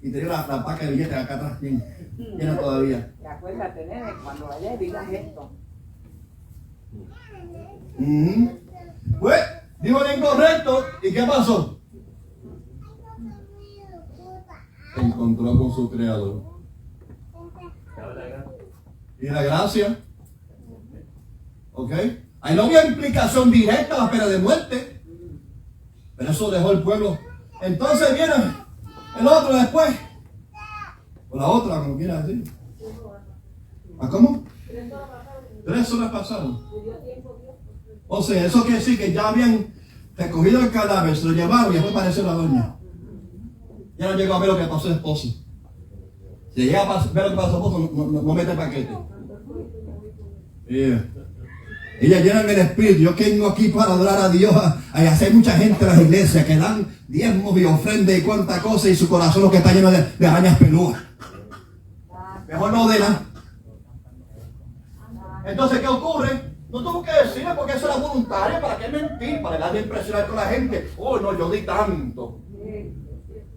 Y tenía la paca de billetes acá atrás, llena todavía. Acuérdate, nene, cuando vayas digas esto. Pues, dijo el incorrecto, ¿y qué pasó? Se encontró con su creador. Y la gracia. ¿Ok? Ahí no había implicación directa a la pena de muerte. Pero eso dejó el pueblo. Entonces viene el otro después. O la otra, como quieras decir. ¿A cómo? 3 horas pasaron. O sea, eso quiere decir que ya habían recogido el cadáver, se lo llevaron y después apareció la doña. Ya no llegó a ver lo que pasó el esposo. Si llega a ver lo que pasó el esposo, no mete el paquete. Ellas llenan el espíritu. Yo vengo aquí para adorar a Dios. Hay mucha gente en las iglesias que dan diezmos y ofrendas y cuánta cosa, y su corazón lo que está lleno de arañas pelúas. Mejor no de nada. Entonces, ¿qué ocurre? No tuvo que decirle porque eso era voluntario. ¿Para qué mentir? Para darle a impresionar con la gente. Oh, no, yo di tanto.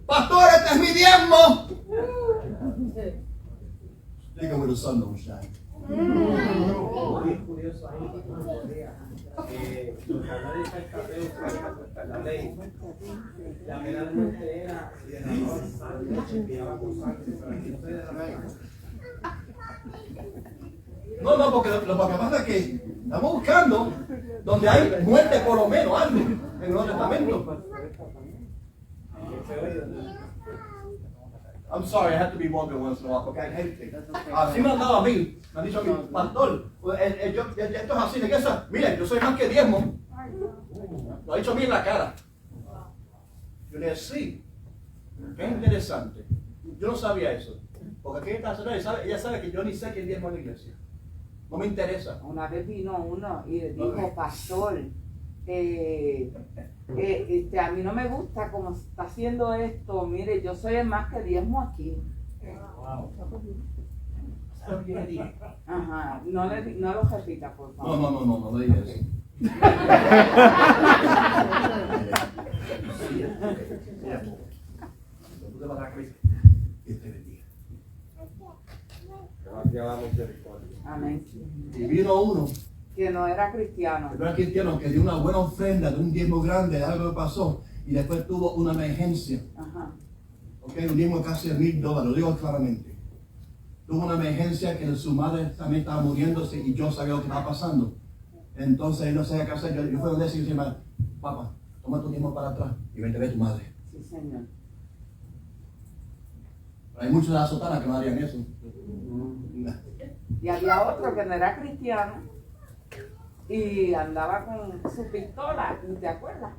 Pastor, este es mi diezmo. Diga, with the sun don't shine. Bien curioso ahí, los canales de la ley, la pena de muerte era si derramaba sangre, se enviaba con sangre para que no se derramara. No, porque lo que pasa es que estamos buscando donde hay muerte por lo menos, algo en el Nuevo Testamento. I'm sorry, I have to be vulgar once in a while, porque hay gente. Así me han dado a mí, me han dicho a mí, pastor, esto es así, ¿de qué es? Miren, yo soy más que diezmo. Lo ha dicho a mí en la cara. Yo le dije, sí, qué interesante. Yo no sabía eso, porque aquí está ella sabe que yo ni sé quién diezmo en la iglesia. No me interesa. Una vez vino uno y le dijo, pastor, a mí no me gusta cómo está haciendo esto. Mire, yo soy el más que diezmo aquí. Wow. Ajá, no lo repita, por favor. No le digas eso. Tú te vas a dar Cristo. Que te bendiga. Gracias a la misericordia. Amén. Y vino uno, Que no era cristiano. el primer cristiano, que dio una buena ofrenda de un diezmo grande de algo que pasó y después tuvo una emergencia. Ajá. Ok, un diezmo casi de $1,000, lo digo claramente. Tuvo una emergencia que su madre también estaba muriéndose y yo sabía lo que estaba pasando. Entonces él no sabía qué hacer. Yo fui donde él y dije, papá, toma tu diezmo para atrás y vente a ver a tu madre. Sí, Señor. Pero hay muchos de la sotana que no harían eso. Y había otro que no era cristiano y andaba con su pistola, ¿te acuerdas?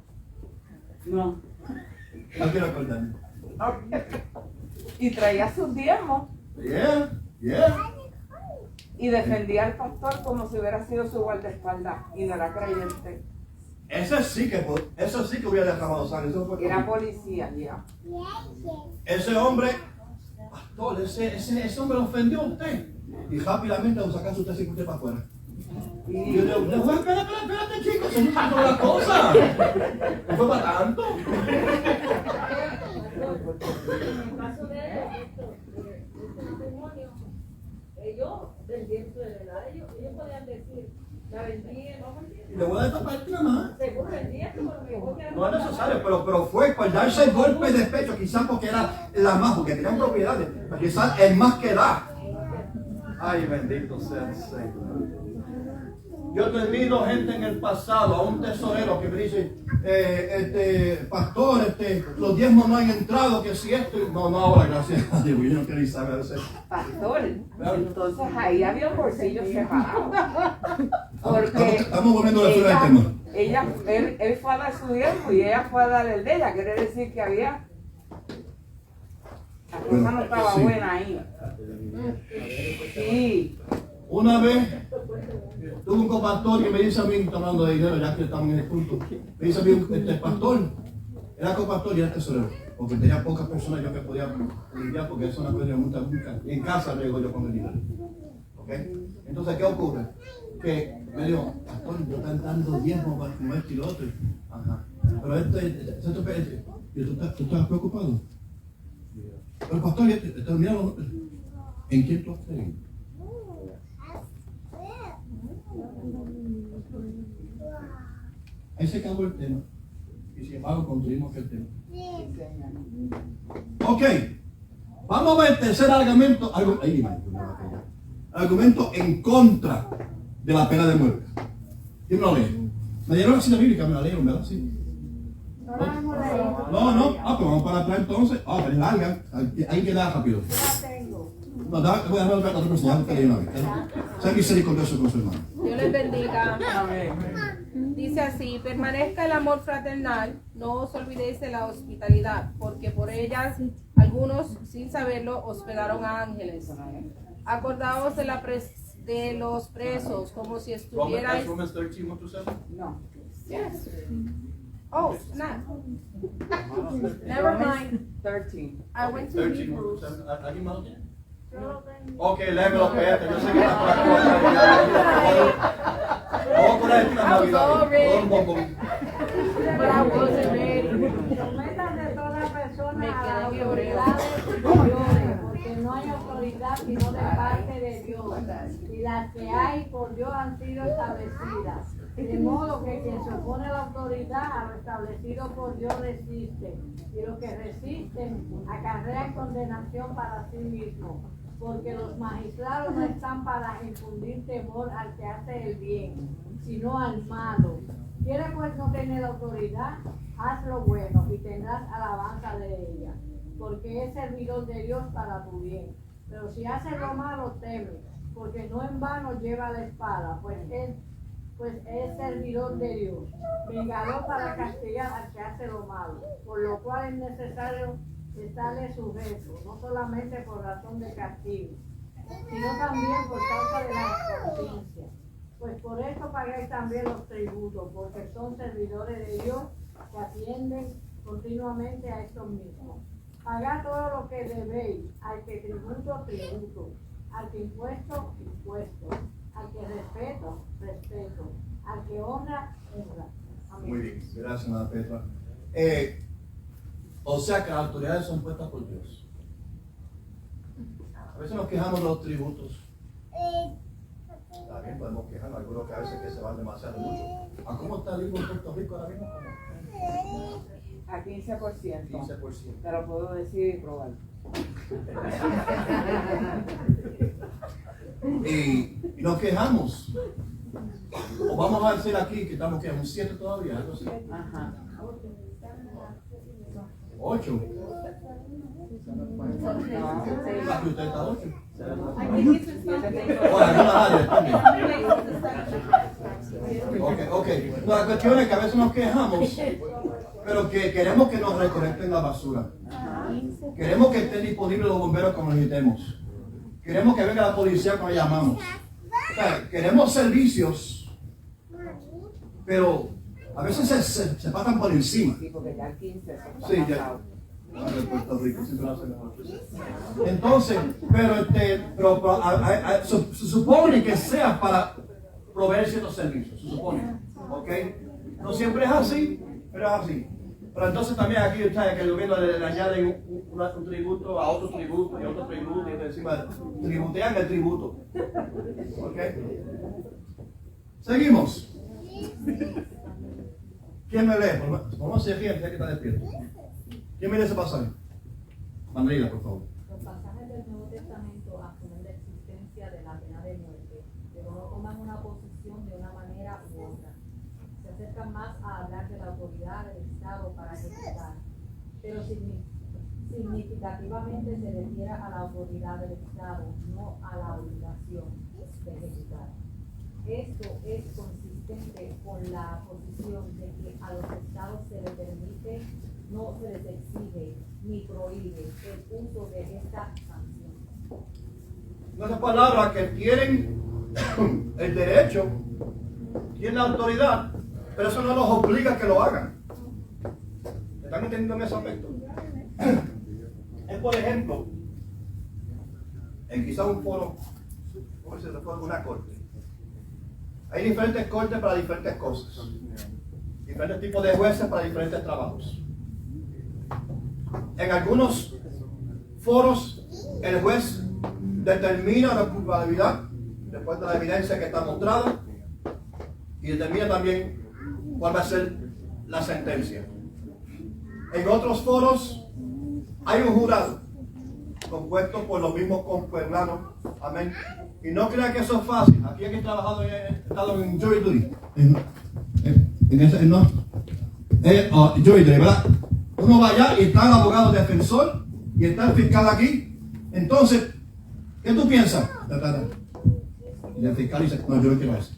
No. No quiero acordarme. Y traía sus diezmos Yeah, yeah. y defendía al pastor como si hubiera sido su guardaespaldas y no era creyente. Eso sí que hubiera derramado sangre. Eso fue Era como- policía, ya. Ese hombre, pastor, ese hombre lo ofendió a usted. Y rápidamente lo saca su tesis usted para afuera. Y yo le digo, espérate chicos, se me pasó la cosa. No fue para tanto. En el caso de este matrimonio, ellos vendían su heredad, ellos podían decir, la vendían, no Y vendían. le voy a dar esta parte nada más. Seguro vendían, pero lo mejor que era. No es necesario, pero fue por darse el golpe de pecho, quizás porque era la más, porque tenían propiedades, quizás el más que da. Ay, bendito sea el Señor. Yo he tenido gente en el pasado, a un tesorero que me dice, pastor, los diezmos no han entrado, que si esto, no, ahora gracias a Dios, yo no quiero ni saber eso. Pastor, entonces ahí había un bolsillo separado. Porque Estamos volviendo a decir el tema. él fue a dar su diezmo y ella fue a dar el de ella. Quiere decir que había. La cosa no estaba sí. buena ahí. Sí. Una vez tuve un copastor que me dice a mí, está hablando de dinero, ya que estamos en el punto, me dice a mí, pastor, era copastor y era tesorero, porque tenía pocas personas yo que podía limpiar, porque eso es una cosa que nunca, y en casa le digo yo con el dinero. ¿Ok? Entonces, ¿qué ocurre? Que me dijo, pastor, yo estoy dando diezmo para como esto y lo otro. Ajá. Pero ¿tú estás preocupado? Pero pastor, mira, ¿en quién tú has creído? Ahí se acabó el tema. Y sin embargo, construimos el tema. Ok. Vamos a ver el tercer argumento. Argumento en contra de la pena de muerte. ¿Quién me lo lee? Me dieron la cita bíblica, me la leyeron, ¿verdad? Sí. No. Pues vamos para atrás entonces. Pero es larga. Hay que dar rápido. No, voy a dejar a otra persona, ya te leí una vez. Sea misericordioso con su hermano. Dios les bendiga. Dice así, permanezca el amor fraternal, no os olvidéis de la hospitalidad, porque por ellas algunos, sin saberlo, hospedaron a ángeles. Acordaos de los presos, como si estuvierais... Romans 13, 1 to 7? No. Yes. Oh, snap. Never mind. 13. I went to 13, 1 Hebrews. to 7. ¿Alguien más lo tiene? Ok, léemelo, espérate. Yo sé que está por aquí. Vamos a poner esta Navidad. But I wasn't ready. Sometan de toda persona Me a las quedé en hebreo. autoridades superiores, porque no hay autoridad sino de parte de Dios, y las que hay por Dios han sido establecidas. De modo que quien se opone a la autoridad, a lo establecido por Dios resiste, y los que resisten acarrean condenación para sí mismos, porque los magistrados no están para infundir temor al que hace el bien, sino al malo. ¿Quieres pues no tener autoridad? Haz lo bueno y tendrás alabanza de ella, porque es servidor de Dios para tu bien. Pero si haces lo malo, teme, porque no en vano lleva la espada, pues es servidor de Dios, vengador para castigar al que hace lo malo, por lo cual es necesario estarle sujeto, no solamente por razón de castigo, sino también por causa de la conciencia. Pues por eso pagáis también los tributos, porque son servidores de Dios que atienden continuamente a estos mismos. Pagad todo lo que debéis, al que tributo, tributo, al que impuesto, impuesto, al que respeto, respeto, al que honra, honra. Amén. Muy bien, gracias, Ana Petra. O sea que las autoridades son puestas por Dios. A veces nos quejamos de los tributos. También podemos quejarnos, algunos que a veces que se van demasiado mucho. ¿A cómo está el libro en Puerto Rico ahora mismo? A 15%. 15%. Te lo puedo decir y probar. Y nos quejamos. O vamos a decir aquí que estamos que un 7 todavía, algo así. Ajá. 8. No, Aquí usted está 8. Ok. No, la cuestión es que a veces nos quejamos, pero que queremos que nos recolecten la basura. Queremos que estén disponibles los bomberos cuando necesitemos. Queremos que venga la policía cuando llamamos. O sea, queremos servicios, pero a veces se pasan por encima. Sí, porque ya el 15 Sí, ya. En Puerto Rico siempre lo hacen mejor. Entonces, se supone que sea para proveer ciertos servicios, se supone, ¿ok? No siempre es así, pero es así. Pero entonces también aquí está que el gobierno le añaden un tributo a otro tributo y a otro tributo y encima tributean el tributo, ¿ok? Seguimos. ¿Quién me lee? Vamos a seguir, ya que está despierto. ¿Quién me lee ese pasaje? Andrea, por favor. Los pasajes del Nuevo Testamento asumen la existencia de la pena de muerte, pero no toman una posición de una manera u otra. Se acercan más a hablar de la autoridad del Estado para ejecutar, pero significativamente se refiere a la autoridad del Estado, no a la obligación de ejecutar. Esto es consistente con la posición de que a los estados se les permite, no se les exige ni prohíbe el uso de esta sanción. En otras palabras, que tienen el derecho, tienen la autoridad, pero eso no los obliga a que lo hagan. ¿Están entendiendo en ese aspecto? Es, por ejemplo, en quizá un foro, ¿cómo se refiere? Una corte. Hay diferentes cortes para diferentes cosas. Diferentes tipos de jueces para diferentes trabajos. En algunos foros, el juez determina la culpabilidad después de la evidencia que está mostrada y determina también cuál va a ser la sentencia. En otros foros hay un jurado compuesto por los mismos concuernanos. Amén. Y no crean que eso es fácil. Aquí hay que trabajado en jury duty. Jury duty, ¿verdad? Uno va allá y está el abogado defensor y está el fiscal aquí. Entonces, ¿qué tú piensas? Y el fiscal dice, no, yo no quiero eso.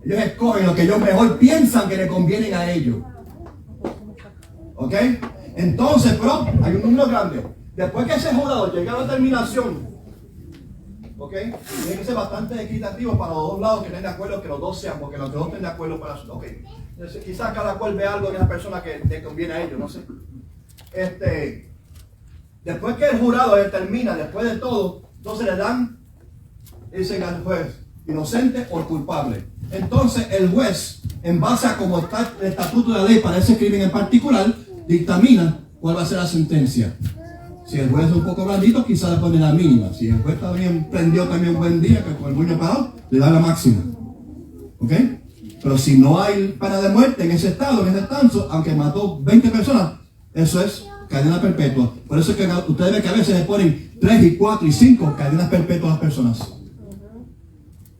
Ellos escogen lo que ellos mejor piensan que le convienen a ellos. ¿Ok? Entonces, pero hay un número grande. Después que ese jurado llega a la terminación, ¿ok? Tiene que ser bastante equitativo para los dos lados que estén de acuerdo, que los dos sean, porque los dos estén de acuerdo para su. Ok. Entonces, quizás cada cual ve algo de esa persona que le conviene a ellos, no sé. Después que el jurado determina, después de todo, entonces le dan, dicen al juez, inocente o culpable. Entonces el juez, en base a cómo está el estatuto de la ley para ese crimen en particular, dictamina cuál va a ser la sentencia. Si el juez es un poco blandito, quizás le pone la mínima. Si el juez también prendió también un buen día, que con el puño parado, le da la máxima. ¿Ok? Pero si no hay pena de muerte en ese estado, en ese tanzo, aunque mató 20 personas, eso es cadena perpetua. Por eso es que ustedes ven que a veces le ponen 3 y 4 y 5 cadenas perpetuas a las personas.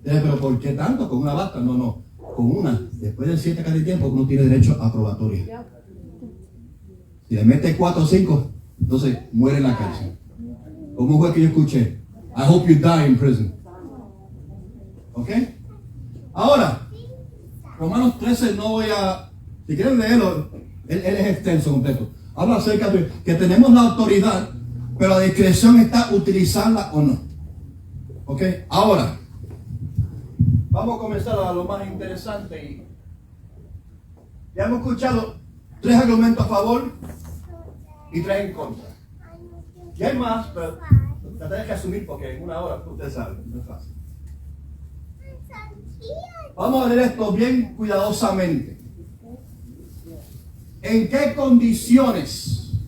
Pero ¿por qué tanto? ¿Con una basta? No. Con una. Después de 7 cada tiempo uno tiene derecho a probatoria. Si le mete 4 o 5, entonces muere en la cárcel. Como un juez que yo escuché, I hope you die in prison. ¿Ok? Ahora, Romanos 13 no voy a... Si quieren leerlo, él es extenso completo. Habla acerca de que tenemos la autoridad, pero la discreción está utilizarla o no. ¿Ok? Ahora, vamos a comenzar a lo más interesante. Ya hemos escuchado 3 argumentos a favor y 3 en contra. Y hay más, pero tendré que asumir porque en una hora ustedes saben, no es fácil. Vamos a leer esto bien cuidadosamente. ¿En qué condiciones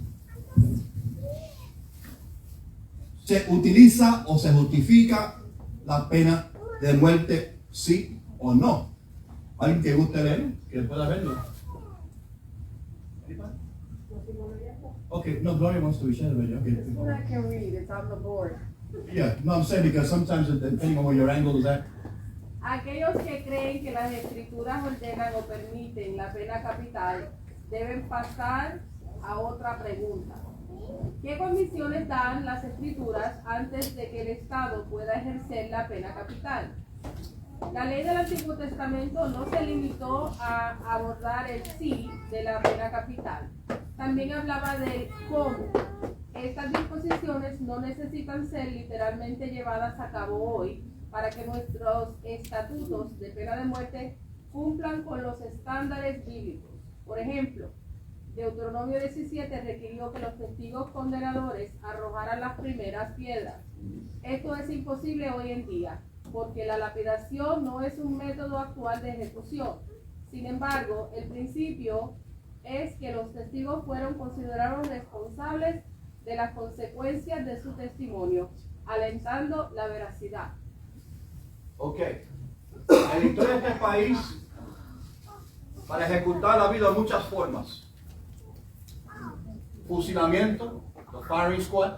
se utiliza o se justifica la pena de muerte, sí o no? ¿Alguien que guste leer? ¿Que pueda verlo? Okay, no, Gloria wants to be shared with you. Okay. I can read, it's on the board. Yeah, no, I'm saying because sometimes depending on where your angle is at. Aquellos que creen que las escrituras ordenan o permiten la pena capital deben pasar a otra pregunta. ¿Qué condiciones dan las escrituras antes de que el Estado pueda ejercer la pena capital? La ley del Antiguo Testamento no se limitó a abordar el sí de la pena capital. También hablaba del cómo. Estas disposiciones no necesitan ser literalmente llevadas a cabo hoy para que nuestros estatutos de pena de muerte cumplan con los estándares bíblicos. Por ejemplo, Deuteronomio 17 requirió que los testigos condenadores arrojaran las primeras piedras. Esto es imposible hoy en día, porque la lapidación no es un método actual de ejecución. Sin embargo, el principio es que los testigos fueron considerados responsables de las consecuencias de su testimonio, alentando la veracidad. Ok. En la historia de este país, para ejecutar ha habido muchas formas. Fusilamiento, the firing squad.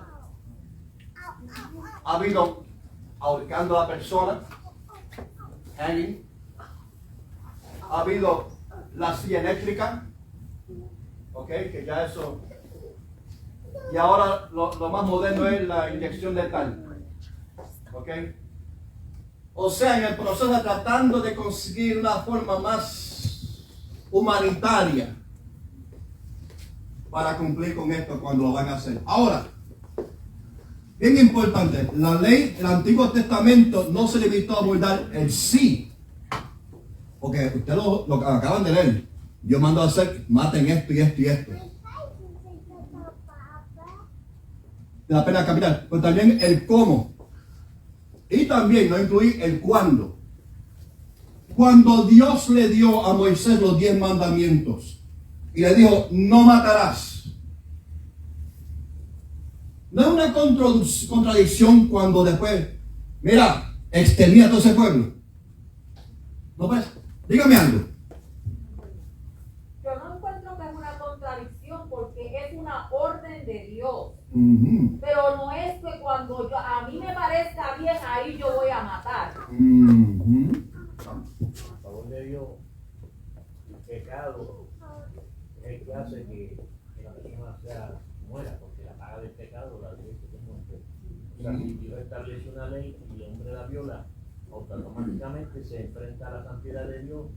Ha habido ahorcando a la persona, hanging. Ha habido la silla eléctrica, ok, que ya eso. Y ahora lo más moderno es la inyección letal, ok. O sea, en el proceso tratando de conseguir una forma más humanitaria para cumplir con esto cuando lo van a hacer. Ahora, bien importante, la ley del Antiguo Testamento no se limitó a abordar el sí. Porque ustedes lo acaban de leer. Yo mando a hacer, maten esto y esto y esto. De la pena capital. Pero también el cómo. Y también no incluí el cuándo. Cuando Dios le dio a Moisés los 10 mandamientos y le dijo, no matarás. No es una contradicción cuando después, mira, extermina a todo ese pueblo. ¿No ves? Dígame algo. Yo no encuentro que es una contradicción porque es una orden de Dios. Pero no es que cuando a mí me parezca bien, ahí yo voy a matar. A favor de Dios, el pecado es el que hace que la persona muera, porque la paga del pecado la ley que es muerte. O sea, si Dios establece una ley y el hombre la viola, automáticamente se enfrenta a la santidad de Dios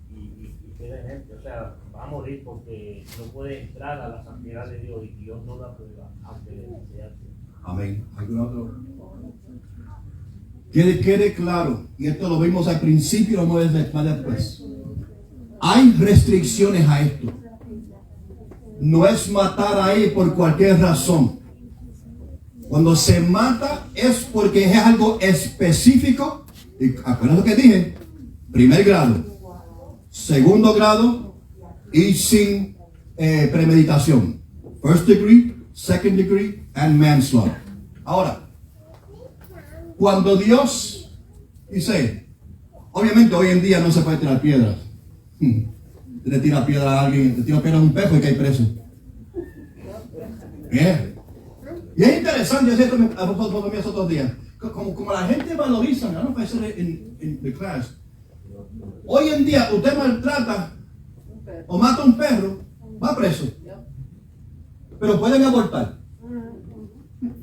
y queda en él. O sea, va a morir porque no puede entrar a la santidad de Dios y Dios no la aprueba, aunque le sea así. Amén. ¿Algún otro? Quede claro, y esto lo vimos al principio y lo vamos a ver más después. Hay restricciones a esto. No es matar ahí por cualquier razón. Cuando se mata es porque es algo específico. Y acuérdense lo que dije: primer grado, segundo grado y sin premeditación. First degree, second degree and manslaughter. Ahora, cuando Dios dice, obviamente hoy en día no se puede tirar piedras. Le tira piedra a alguien, le tira piedra a un perro y cae preso. Y es interesante, yo sé a vosotros los otros días, como la gente valoriza, I don't know if I said it in the class. Hoy en día usted maltrata o mata a un perro, va preso. Pero pueden abortar.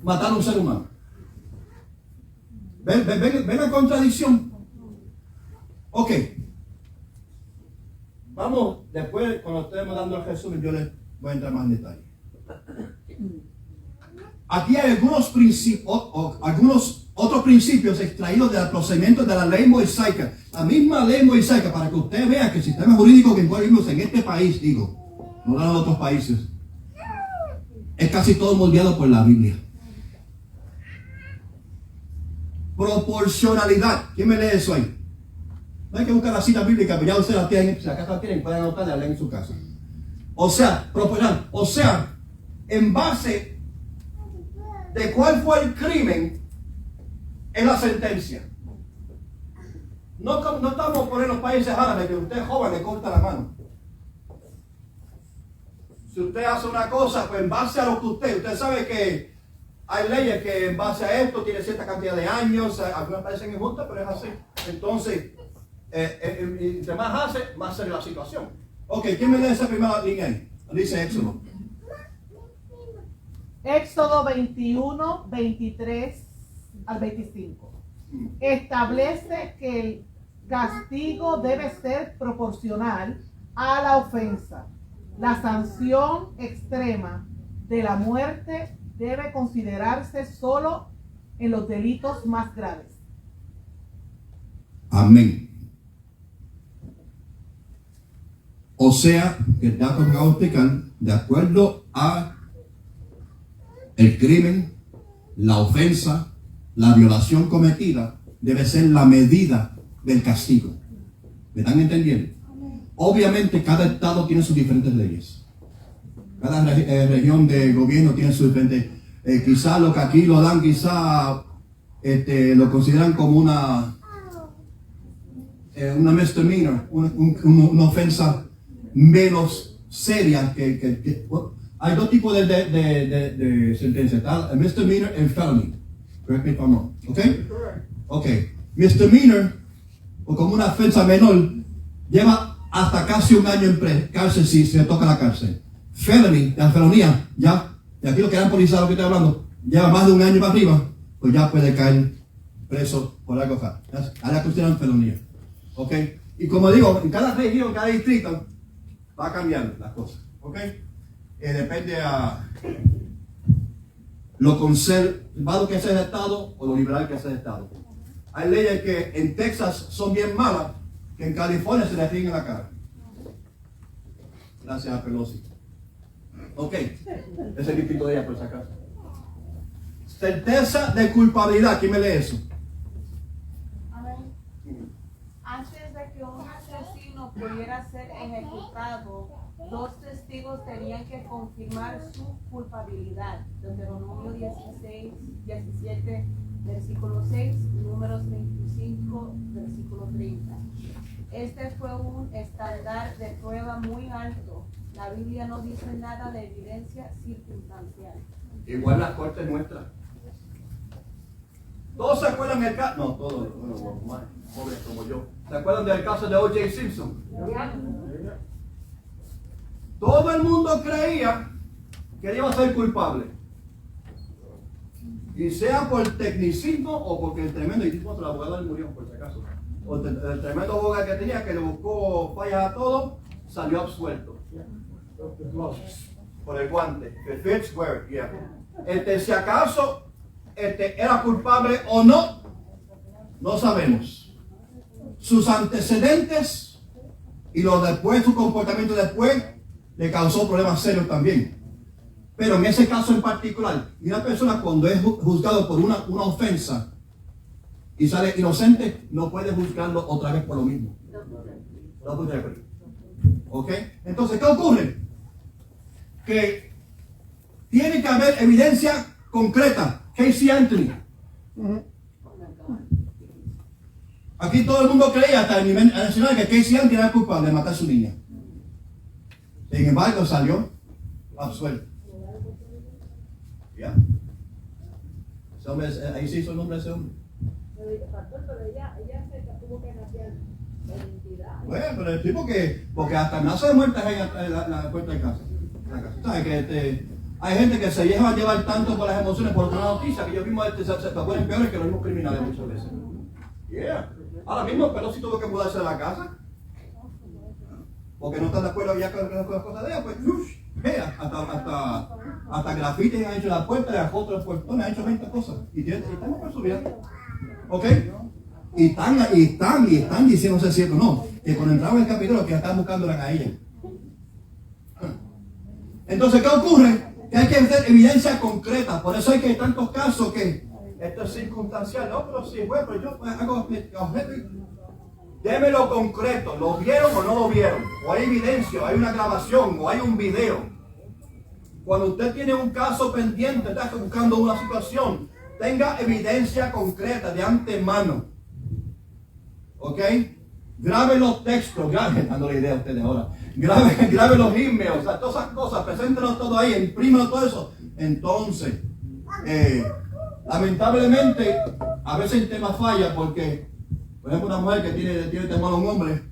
Matar a un ser humano. ¿Ven la contradicción? Ok. Vamos, después, cuando estemos dando el resumen, yo les voy a entrar más en detalle. Aquí hay algunos otros principios extraídos del procedimiento de la ley mosaica. La misma ley mosaica, para que usted vea que el sistema jurídico que vivimos en este país, digo, no en otros países, es casi todo moldeado por la Biblia. Proporcionalidad. ¿Quién me lee eso ahí? No hay que buscar la cita bíblica, pero ya ustedes la tienen, si acá la tienen, pueden anotarla y la leen en su casa. O sea, proporcional. O sea, en base de cuál fue el crimen en la sentencia. No estamos por en los países árabes que usted joven le corta la mano. Si usted hace una cosa, pues en base a lo que usted sabe que hay leyes que en base a esto tiene cierta cantidad de años, algunas parecen injustas, pero es así. Entonces, entre más hace, más seria la situación. Ok, ¿quién me lee esa primera línea ahí? Dice Éxodo. Éxodo 21, 23 al 25. Establece que el castigo debe ser proporcional a la ofensa. La sanción extrema de la muerte debe considerarse solo en los delitos más graves. Amén. O sea, que te acabo de explicar, de acuerdo a el crimen, la ofensa, la violación cometida, debe ser la medida del castigo. ¿Me están entendiendo? Obviamente cada estado tiene sus diferentes leyes. Cada región de gobierno tiene sus diferentes. Quizá lo que aquí lo dan, quizá lo consideran como una misdemeanor, una ofensa menos seria hay dos tipos de sentencia. Está el misdemeanor y el felony. Correct me if I'm wrong. Ok. Misdemeanor, o como una ofensa menor, lleva hasta casi un año en cárcel si se le toca la cárcel. Felony, la felonía, ya, y aquí lo que han policiado, lo que estoy hablando, lleva más de un año para arriba, pues ya puede caer preso por algo acá. A la consideran felonía. Ok. Y como digo, en cada región, cada distrito, va cambiando las cosas. Ok. Depende a lo conservado que sea el Estado o lo liberal que sea el Estado. Hay leyes que en Texas son bien malas, que en California se les ríen en la cara. Gracias a Pelosi. Ok, ese es el distrito de ella, por si acaso. Certeza de culpabilidad. ¿Quién me lee eso? Amén. Antes de que un asesino pudiera ser ejecutado, dos testigos tenían que confirmar su culpabilidad. Deuteronomio 16, 17, versículo 6, Números 25, versículo 30. Este fue un estándar de prueba muy alto. La Biblia no dice nada de evidencia circunstancial. Igual las cortes nuestras. ¿Todos se acuerdan del caso? No, todos, bueno, jóvenes como yo. ¿Se acuerdan del caso de O.J. Simpson? Todo el mundo creía que él iba a ser culpable. Y sea por tecnicismo o porque el tremendo, y tipo, el abogado murió por si acaso, o el tremendo abogado que tenía, que le buscó fallas a todo, salió absuelto. Por el guante. El Fitzware, yeah. Si acaso era culpable o no, no sabemos. Sus antecedentes y lo después, su comportamiento después, le causó problemas serios también. Pero en ese caso en particular, una persona cuando es juzgado por una ofensa y sale inocente, no puede juzgarlo otra vez por lo mismo. ¿Ok? Entonces, ¿qué ocurre? Que tiene que haber evidencia concreta. Casey Anthony. Aquí todo el mundo creía hasta el nivel nacional que Casey Anthony era culpable de matar a su niña. Sin embargo, salió absuelto. ¿Ya? Ese hombre, ahí se hizo el nombre de ese hombre. Pero ella se tuvo que cambiar la identidad. Bueno, pero el tipo porque hasta amenaza de muerte hay en la puerta de casa. ¿Sabes? Que hay gente que se deja llevar tanto por las emociones por otra noticia que ellos mismos se ponen peores que los mismos criminales muchas veces. Yeah. Ahora mismo Pelosi tuvo que mudarse de la casa porque no están de acuerdo ya con las cosas de ella, pues mira, hasta grafitis han hecho en la puerta, las fotos de los portones, han hecho 20 cosas y estamos por su vida. ¿Ok? Y están diciendo, no sé si es cierto o no, que cuando entraban en el Capitolio que ya estaban buscándola a ella. Entonces, ¿qué ocurre? Que hay que hacer evidencia concreta. Por eso hay que tantos casos que esto es circunstancial. No, pero sí, bueno, pero yo hago objeto. Deme lo concreto. ¿Lo vieron o no lo vieron? O hay evidencia, o hay una grabación, o hay un video. Cuando usted tiene un caso pendiente, está buscando una situación, tenga evidencia concreta de antemano. ¿Ok? Grabe los textos, dándole idea a ustedes ahora. Grabe los emails, o sea, todas esas cosas, preséntenos todo ahí, imprímenos todo eso. Entonces, lamentablemente, a veces el tema falla porque, por ejemplo, una mujer que tiene temor a un hombre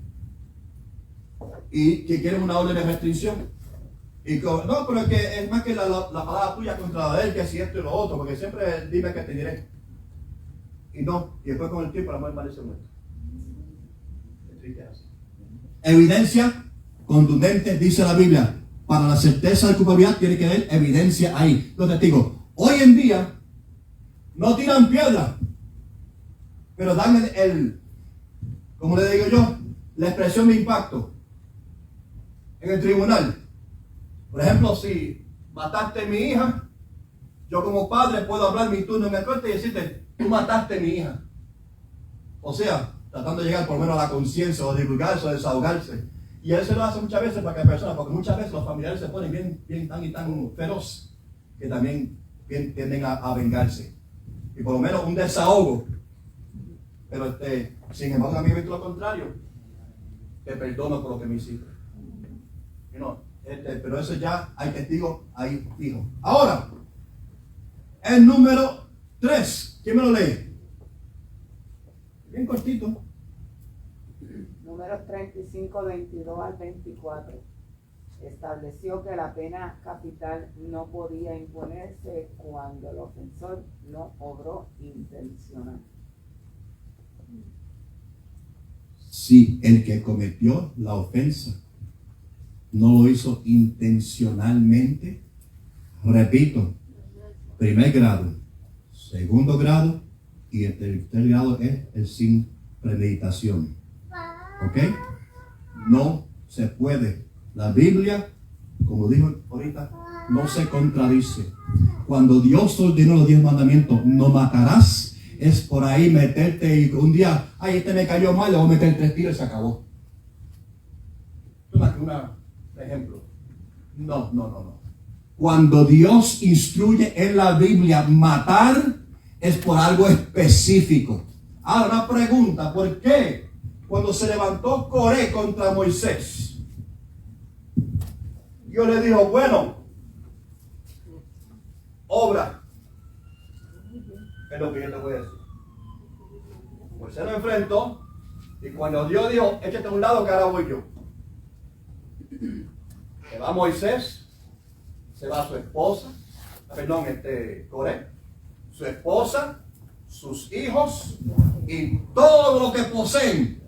y que quiere una orden de restricción. Y no, pero es que es más que la palabra tuya contra él, que si esto y lo otro, porque siempre dime que te diré. Y no, y después con el tiempo la mujer parece muerta. Es triste así. Evidencia contundente, dice la Biblia. Para la certeza de culpabilidad tiene que haber evidencia ahí. Los testigos, hoy en día, no tiran piedra, pero dan como le digo yo, la expresión de impacto en el tribunal. Por ejemplo, si mataste a mi hija, yo como padre puedo hablar mi turno en el corte y decirte, tú mataste a mi hija. O sea, tratando de llegar por lo menos a la conciencia o divulgarse o desahogarse. Y él se lo hace muchas veces para que la persona, porque muchas veces los familiares se ponen bien tan feroz que también tienden a vengarse. Y por lo menos un desahogo. Pero sin embargo, a mí me dice lo contrario. Te perdono por lo que me hiciste. Pero eso ya hay testigos ahí fijo. Ahora, el número 3. ¿Quién me lo lee? Bien cortito. Números 35, 22 al 24. Estableció que la pena capital no podía imponerse cuando el ofensor no obró intencional. Si el que cometió la ofensa no lo hizo intencionalmente, repito, primer grado, segundo grado y el tercer grado es el sin premeditación. ¿Ok? No se puede. La Biblia, como dijo ahorita, no se contradice. Cuando Dios ordenó los 10 mandamientos, no matarás, es por ahí meterte y un día, ay, este me cayó mal, le voy a meter 3 tiros y se acabó. Ejemplo. No. Cuando Dios instruye en la Biblia matar, es por algo específico. Ahora una pregunta, ¿por qué cuando se levantó Coré contra Moisés, Dios le dijo, bueno, obra? Es lo que yo te voy a decir. Moisés lo enfrentó y cuando Dios dijo, échate a un lado que ahora voy yo. Se va Moisés, se va su esposa, Coré, su esposa, sus hijos y todo lo que poseen.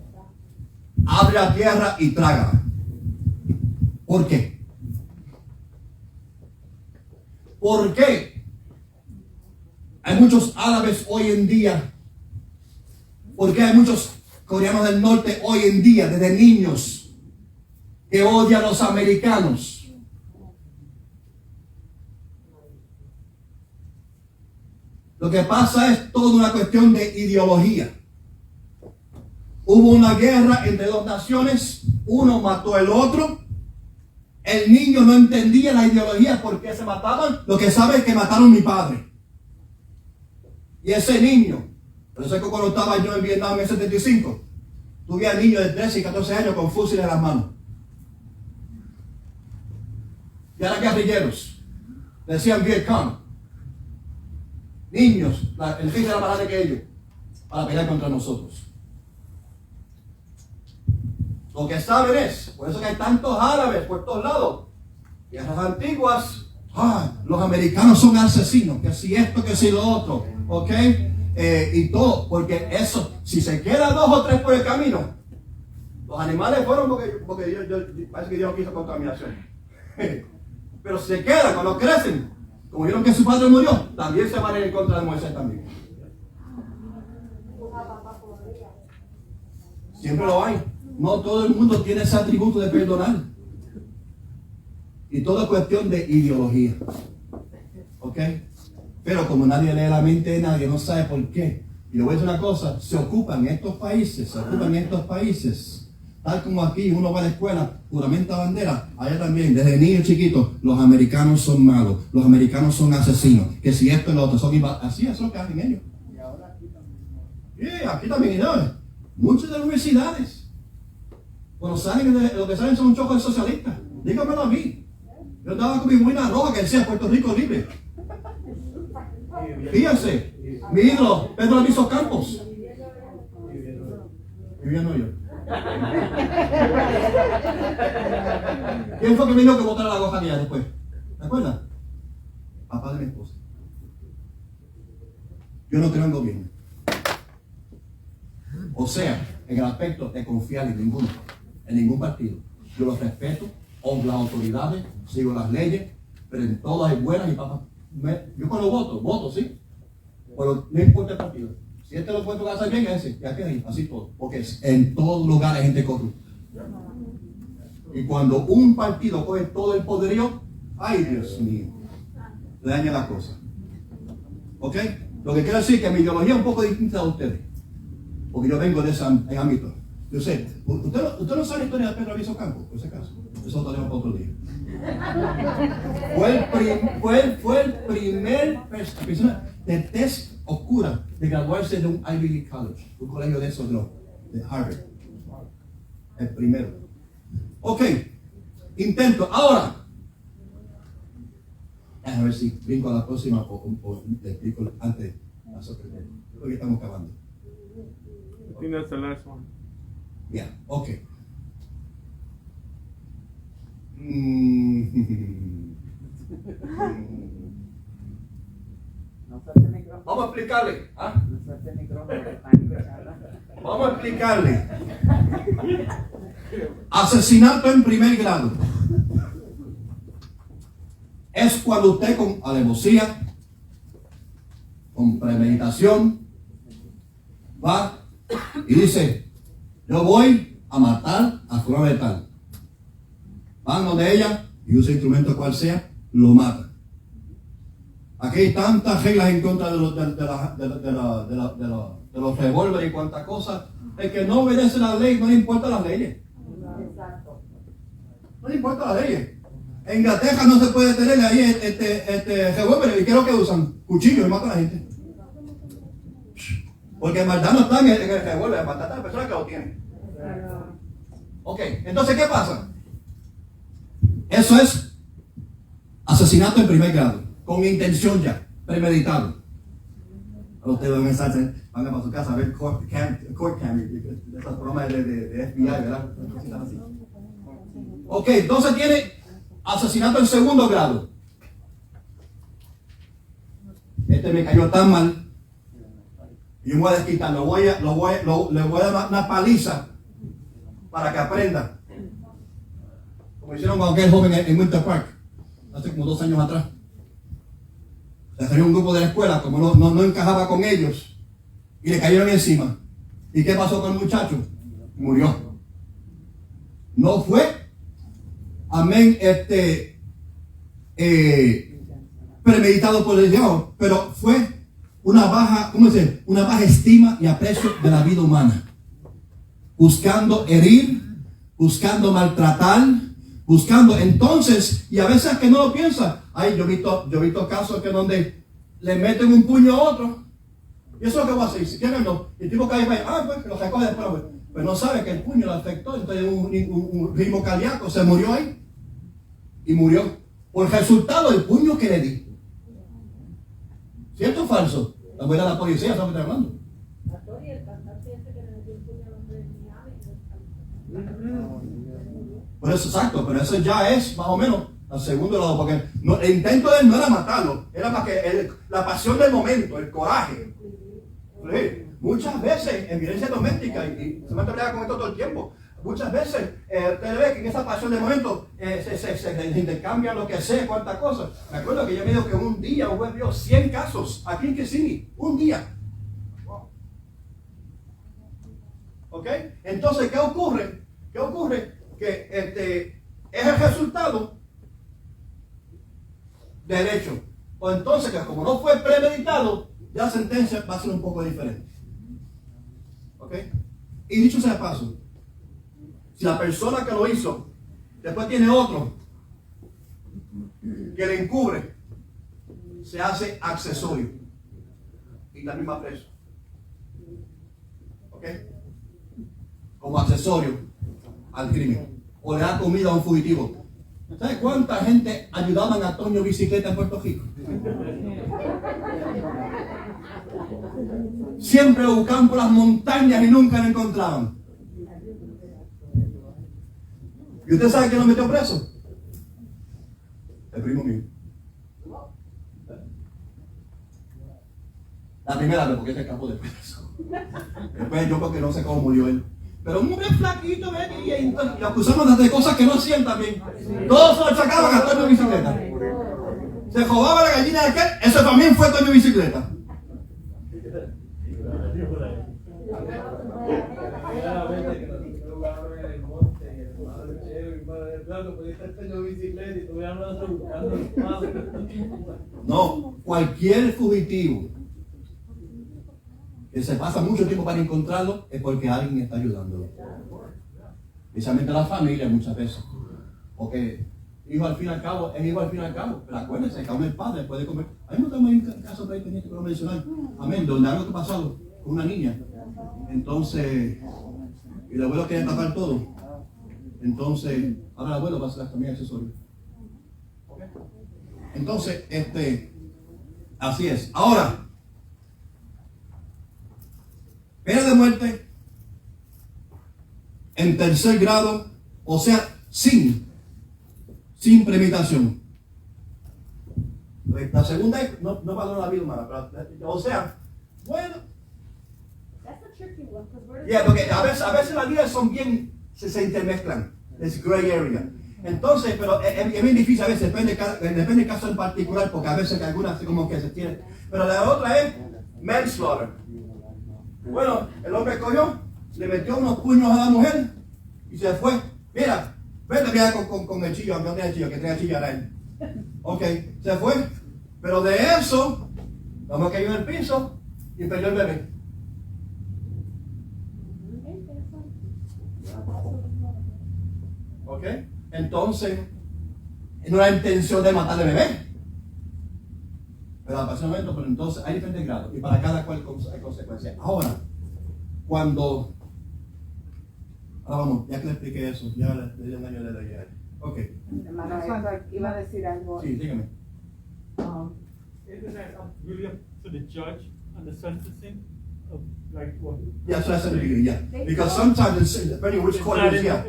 Abre la tierra y trágala. ¿Por qué? ¿Por qué? Hay muchos árabes hoy en día. ¿Por qué hay muchos coreanos del norte hoy en día, desde niños, que odian a los americanos? Lo que pasa es toda una cuestión de ideología. Hubo una guerra entre 2 naciones, uno mató al otro. El niño no entendía la ideología por qué se mataban. Lo que sabe es que mataron a mi padre. Y ese niño, por eso es que cuando estaba yo en Vietnam en el 75, tuve a niños de 13 y 14 años con fusiles en las manos. Y eran guerrilleros. Decían Vietcong. Niños, el jefe era más grande que ellos, para pelear contra nosotros. Lo que saben es, por eso que hay tantos árabes por todos lados, guerras antiguas, los americanos son asesinos, que si esto, que si lo otro, ¿ok? Y todo, porque eso, si se queda 2 o 3 por el camino, los animales fueron porque Dios, parece que Dios quiso contaminación. Pero si se quedan, cuando crecen, como vieron que su padre murió, también se van a ir en contra de Moisés también. Siempre lo hay. No todo el mundo tiene ese atributo de perdonar. Y todo es cuestión de ideología. ¿Ok? Pero como nadie lee la mente de nadie, no sabe por qué. Y le voy a decir una cosa, se ocupan estos países, tal como aquí uno va a la escuela, juramenta bandera, allá también, desde niños chiquitos, los americanos son malos, los americanos son asesinos, que si esto y lo otro son así es lo que hacen ellos. Y ahora aquí también. Y aquí también, ¿no? Muchas de las universidades, cuando salen, lo que salen son un choco de socialistas, dígamelo a mí. Yo estaba con mi buena roja que decía Puerto Rico libre. Fíjense, mi ídolo, Pedro Alviso Campos. Viviendo yo. ¿Quién fue que me dijo que votara la goja mía después? ¿Me acuerdas? Papá de mi esposa. Yo no creo en gobierno. O sea, en el aspecto de confiar en ningún partido. Yo los respeto, honro las autoridades, sigo las leyes, pero en todas hay buenas y papas. Yo cuando voto, sí, pero no importa el partido. Si este lo encuentro que hace bien, ese, y aquel, así todo. Porque en todos lugares hay gente corrupta. Y cuando un partido coge todo el poderío, ay Dios mío, le daña la cosa. ¿Ok? Lo que quiero decir es que mi ideología es un poco distinta a ustedes. Porque yo vengo de ese ámbito. Yo sé, usted no sabe la historia de Pedro Alviso Campos, por ese caso. Eso lo tenemos para otro día. Fue el primer persona de tez oscura de graduarse de un Ivy League College, un colegio de esos de Harvard. El primero. Ok, intento. Ahora, a ver si brinco a la próxima o te explico antes. Creo que estamos acabando. I think that's the last one. Yeah, ok. Vamos a explicarle. ¿Ah? Vamos a explicarle. Asesinato en primer grado es cuando usted con alevosía, con premeditación, va y dice: yo voy a matar a fulano de tal. Van donde ella y usa instrumento cual sea, lo mata. Aquí hay tantas reglas en contra de los revólveres y cuantas cosas. El que no obedece la ley no le importa las leyes. No le importa las leyes. En Inglaterra no se puede tener ahí revólver. ¿Y qué es lo que usan? Cuchillos y matan a la gente. Porque en maldad no están en el revólver, en maldad están las personas que lo tienen. Ok, entonces ¿qué pasa? Eso es asesinato en primer grado, con intención ya, premeditado. Ustedes van a para su casa a ver court cam, esas bromas de FBI, ¿verdad? Ok, entonces tiene asesinato en segundo grado. Este me cayó tan mal. Y yo me voy a desquitar, le voy a dar una paliza para que aprenda. Como hicieron con aquel joven en Winter Park, hace como 2 años atrás. Le salió un grupo de la escuela, como no encajaba con ellos, y le cayeron encima. ¿Y qué pasó con el muchacho? Murió. No fue, amén, premeditado por el diablo, pero fue una baja estima y aprecio de la vida humana. Buscando herir, buscando maltratar, buscando entonces, y a veces que no lo piensa. Ay, yo he visto casos que donde le meten un puño a otro, y eso es lo que va a hacer. Si quieren, no, el tipo cae, pues lo recoge después, pues no sabe que el puño lo afectó, entonces un ritmo cardíaco, se murió ahí, y murió por el resultado del puño que le di. ¿Cierto o falso? La voy a la policía, ¿sabes qué estoy hablando? Por eso, exacto, pero eso ya es más o menos al segundo lado, porque el intento de él no era matarlo, era más que la pasión del momento, el coraje. Sí, muchas veces en violencia doméstica, y se me ha con esto todo el tiempo, muchas veces usted ve que en esa pasión del momento se intercambian lo que sea, cuántas cosas. Me acuerdo que yo me dijo que un día un juez vio 100 casos aquí en Kissimmee, un día. ¿Ok? Entonces, ¿qué ocurre? Que es el resultado del hecho. O entonces, que como no fue premeditado, ya la sentencia va a ser un poco diferente. ¿Ok? Y dicho sea de paso, si la persona que lo hizo después tiene otro que le encubre, se hace accesorio y también va preso. ¿Ok? Como accesorio al crimen. O le da comida a un fugitivo. ¿Sabes cuánta gente ayudaban a Toño Bicicleta en Puerto Rico? Siempre lo buscaban por las montañas y nunca lo encontraban. ¿Y usted sabe quién lo metió preso? El primo mío. La primera vez, porque se escapó de preso. Después yo porque no sé cómo murió él. Pero muy bien flaquito, ¿ven? Y acusaban de cosas que no hacían también. Todos se lo achacaban a Toño Bicicleta. Se robaba la gallina de aquel, eso también fue Toño Bicicleta. No, cualquier fugitivo que se pasa mucho tiempo para encontrarlo es porque alguien está ayudándolo. Especialmente la familia muchas veces. Porque hijo al fin y al cabo es hijo al fin y al cabo. Pero acuérdense que aún el padre puede comer. A mí no tengo un caso de ahí que no mencionar. Amén. Donde algo que pasado con una niña. Entonces, y el abuelo quería tapar todo. Entonces, ahora el abuelo va a ser también accesorio. Entonces, así es. Ahora, pena de muerte en tercer grado, o sea, sin premeditación. La segunda es, no valora la vida humana, pero, o sea, bueno. Porque a veces las vidas son bien, se intermezclan, es gray area. Entonces, pero es bien difícil a veces, depende del caso en particular, porque a veces algunas como que se tienen. Pero la otra es manslaughter. Bueno, el hombre cogió, le metió unos puños a la mujer y se fue. Mira, vete mira con el chillo, aunque no tenga chillo, que tenga chillo a él. Ok, se fue. Pero de eso, vamos cayó en el piso y perdió el bebé. Ok, entonces, no era intención de matar al bebé. Pero apasionamiento, pero entonces hay diferentes grados y para cada cual hay consecuencias. Ahora vamos, ya que le expliqué eso, ya le di un año de la. Ok. Hermano, Héctor, iba a decir algo. Sí, dígame. Isn't that really up to the judge on the sentencing of like what? Yeah, so that's the beginning, yeah. Because sometimes, depending on which court it is, yeah.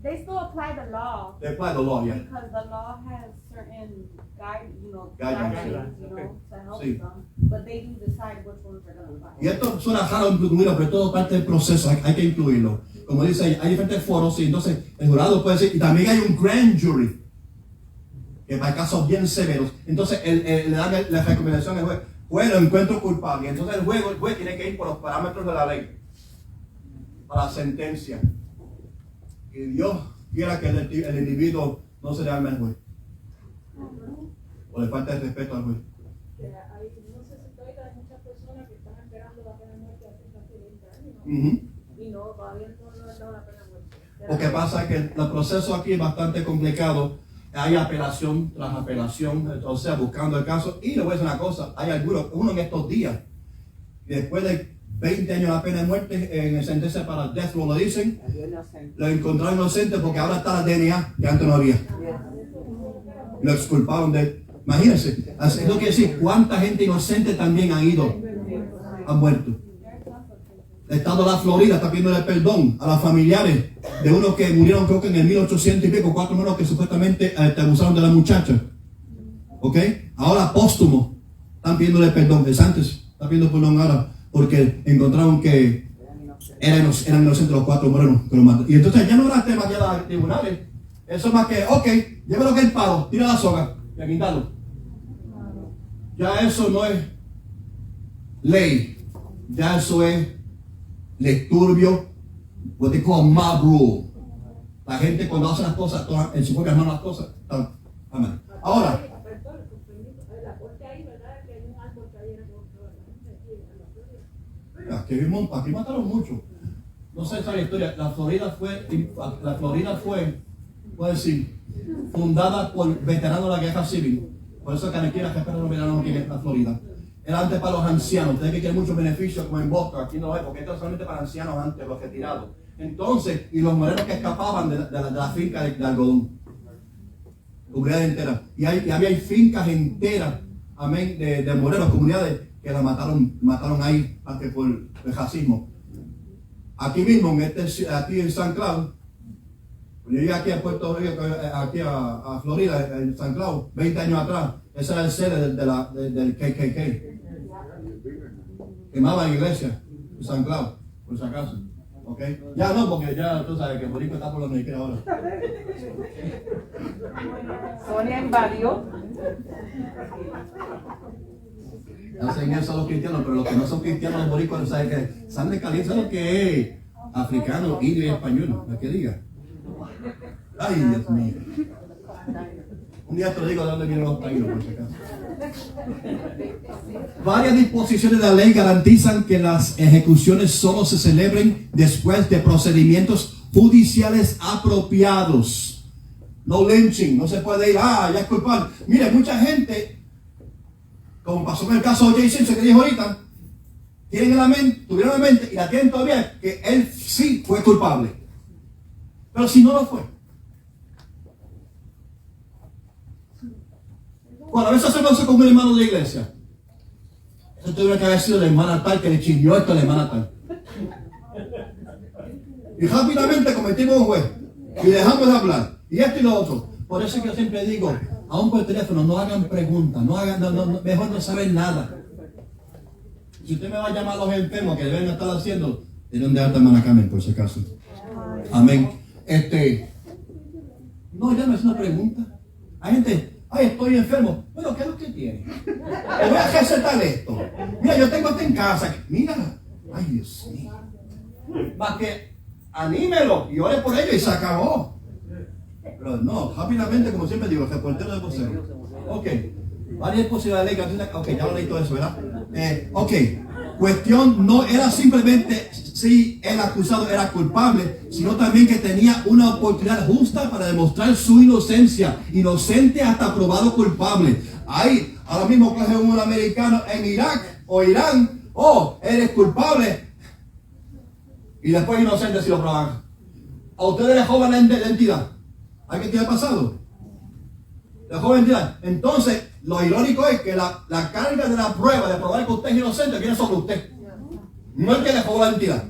They still apply the law. They apply the law, yeah. Because the law has certain Guidelines, guidelines, okay. to help Sí. them. But they do decide which ones they're going to apply. Y esto suena raro incluirlo, pero todo parte del proceso, hay que incluirlo. Como dice, hay diferentes foros y entonces el jurado puede decir, y también hay un grand jury, que para casos bien severos. Entonces le dan la recomendación al juez, lo encuentro culpable. Y entonces el juez tiene que ir por los parámetros de la ley, para la sentencia. Y Dios quiera que el individuo no se le arme al juez. O le falta el respeto al juez. No sé si todavía hay muchas personas que están esperando la pena de muerte hace casi 20 años. Y no, todavía no han dado la pena de muerte. Lo que pasa es que el proceso aquí es bastante complicado. Hay apelación tras apelación, o sea, buscando el caso. Y le voy a decir una cosa, hay algunos, uno en estos días, después de 20 años la pena de muerte, en el sentencia para death row lo dicen, lo encontraron inocente porque ahora está la DNA, que antes no había. Lo exculparon de... Imagínense, eso quiere decir cuánta gente inocente también han muerto. El estado de la Florida está pidiéndole perdón a los familiares de unos que murieron creo que en el 1800 y pico, 4 menos que supuestamente abusaron de la muchacha. ¿Ok? Ahora póstumo están pidiéndole perdón. El antes está pidiendo perdón ahora porque encontraron que eran inocentes los 4 morenos que lo mataron. Y entonces ya no era tema ya de los tribunales. Eso es más que, ok, llévalo que el palo, tira la soga y a quitarlo. Ya eso no es ley, ya eso es turbio, what they call mob rule. La gente cuando hace las cosas, en su propia mano las cosas, amén. Ahora, aquí mataron mucho. No sé esa historia. La Florida fue, puedo decir, fundada por veteranos de la guerra civil. Por eso que ni quiera respetar a los veteranos aquí en la Florida. Era antes para los ancianos. Ustedes que quieren muchos beneficios, como en Boston, aquí no hay, porque esto es solamente para ancianos antes, los retirados. Entonces, y los morenos que escapaban de la finca de algodón. Comunidades enteras. Y había fincas enteras, amén, de morenos, comunidades que la mataron ahí antes por el racismo. Aquí mismo, aquí en San Cloud, yo llegué aquí a Puerto Rico, aquí a Florida, en San Cloud, 20 años atrás, esa era el sede del KKK. Quemaban iglesia en San Cloud, por si acaso. ¿Okay? Ya no, porque ya tú sabes que Borico está por la medicina ahora. Sonia invadió. Hacen eso a los cristianos, pero los que no son cristianos, los boricos, saben que sangre caliente, ¿saben lo que es? Africano, indio y español, lo que diga. Ay, Dios mío. Un día te lo digo de dónde vienen los taínos, por si acaso. Varias disposiciones de la ley garantizan que las ejecuciones solo se celebren después de procedimientos judiciales apropiados. No lynching, no se puede ir, ya es culpable. Mire, mucha gente, como pasó en el caso de O.J. Simpson que dijo ahorita, tuvieron en la mente y la tienen todavía que él sí fue culpable. Pero si no lo fue. Cuando a veces se pasó con un hermano de la iglesia, eso tuviera que haber sido la hermana tal que le chingió esto a la hermana tal. Y rápidamente cometimos un juez y dejamos de hablar. Y esto y lo otro. Por eso que yo siempre digo, aún por teléfono, no hagan preguntas, mejor no saben nada. Si usted me va a llamar a los enfermos que deben estar haciendo, tienen de alta hermana Carmen, por si acaso. Amén. No, ya no es una pregunta. Hay gente. Estoy enfermo. Bueno, ¿qué es lo que tiene? Le voy a recetar esto. Mira, yo tengo esto en casa. Mira. Ay, Dios mío. Más que anímelo y ore por ello y se acabó. Pero no, rápidamente, como siempre digo, reportero de vocero. Ok. Varias posibilidades de ley. Ok, ya lo leí todo eso, ¿verdad? Ok. Cuestión no era simplemente si el acusado era culpable, sino también que tenía una oportunidad justa para demostrar su inocencia, inocente hasta probado culpable. Ahí, ahora mismo coge un americano en Irak o Irán, eres culpable, y después inocente si lo proban. A ustedes les joven la identidad. ¿Hay que tiene pasado? La joven identidad. Entonces, lo irónico es que la carga de la prueba de probar que usted es inocente viene sobre usted. No es que le robó la identidad.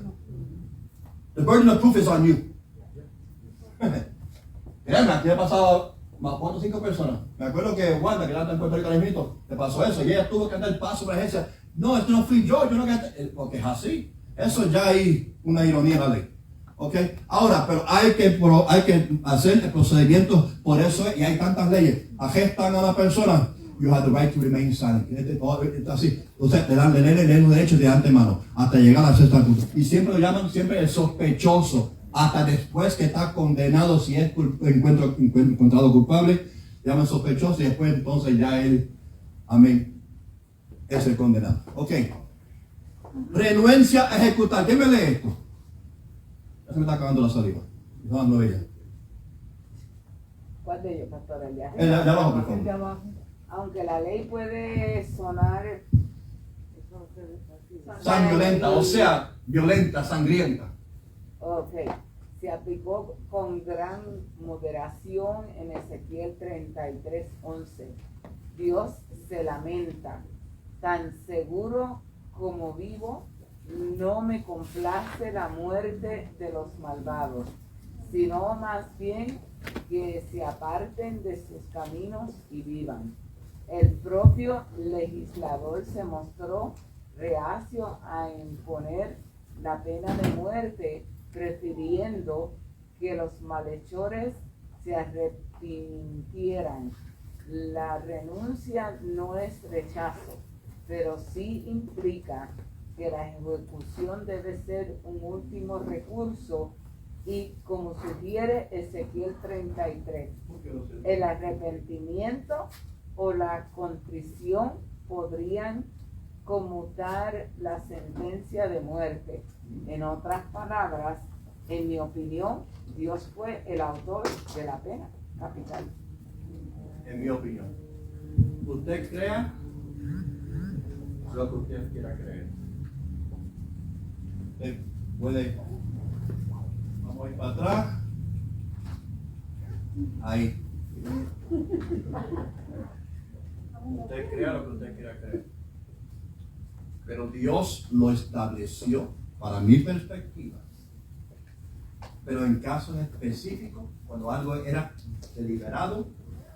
The burden of proof is on you. Créanme, aquí he pasado más 4 o 5 personas. Me acuerdo que Wanda, que era en Puerto Rico, le pasó eso. Y ella tuvo que dar el paso por la agencia. No, esto no fui yo no gasté. Porque es así. Eso ya hay una ironía en la ley. ¿Ok? Ahora, pero hay que hacer el procedimiento por eso, y hay tantas leyes. Arrestan a una persona. You have the right to remain silent. Así. Entonces, le dan los derechos de antemano hasta llegar a la sexta punto. Y siempre lo llaman el sospechoso. Hasta después que está condenado, si es encontrado culpable, llaman sospechoso y después entonces ya él, amén, es el condenado. Ok. Renuencia a ejecutar. ¿Quién me lee esto? Ya se me está acabando la saliva. No, no ella. ¿Cuál de ellos, pastor? El de abajo, por favor. El de abajo. Aunque la ley puede sonar San violenta, o sea, violenta, sangrienta. Ok, se aplicó con gran moderación en Ezequiel 33:11. Dios se lamenta, tan seguro como vivo, no me complace la muerte de los malvados, sino más bien que se aparten de sus caminos y vivan. El propio legislador se mostró reacio a imponer la pena de muerte, prefiriendo que los malhechores se arrepintieran. La renuncia no es rechazo, pero sí implica que la ejecución debe ser un último recurso y, como sugiere Ezequiel 33, el arrepentimiento o la contrición podrían conmutar la sentencia de muerte. En otras palabras, en mi opinión, Dios fue el autor de la pena capital. En mi opinión. Usted crea lo que usted quiera creer. Usted puede. Vamos a ir para atrás. Ahí. Usted crea lo que usted quiera creer. Pero Dios lo estableció para mi perspectiva. Pero en casos específicos, cuando algo era deliberado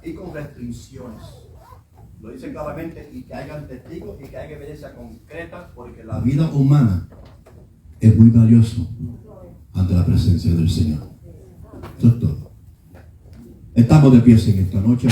y con restricciones. Lo dice claramente, y que hayan testigos y que haya evidencia concreta, porque la vida humana es muy valioso ante la presencia del Señor. Eso es todo. Estamos de pie en esta noche.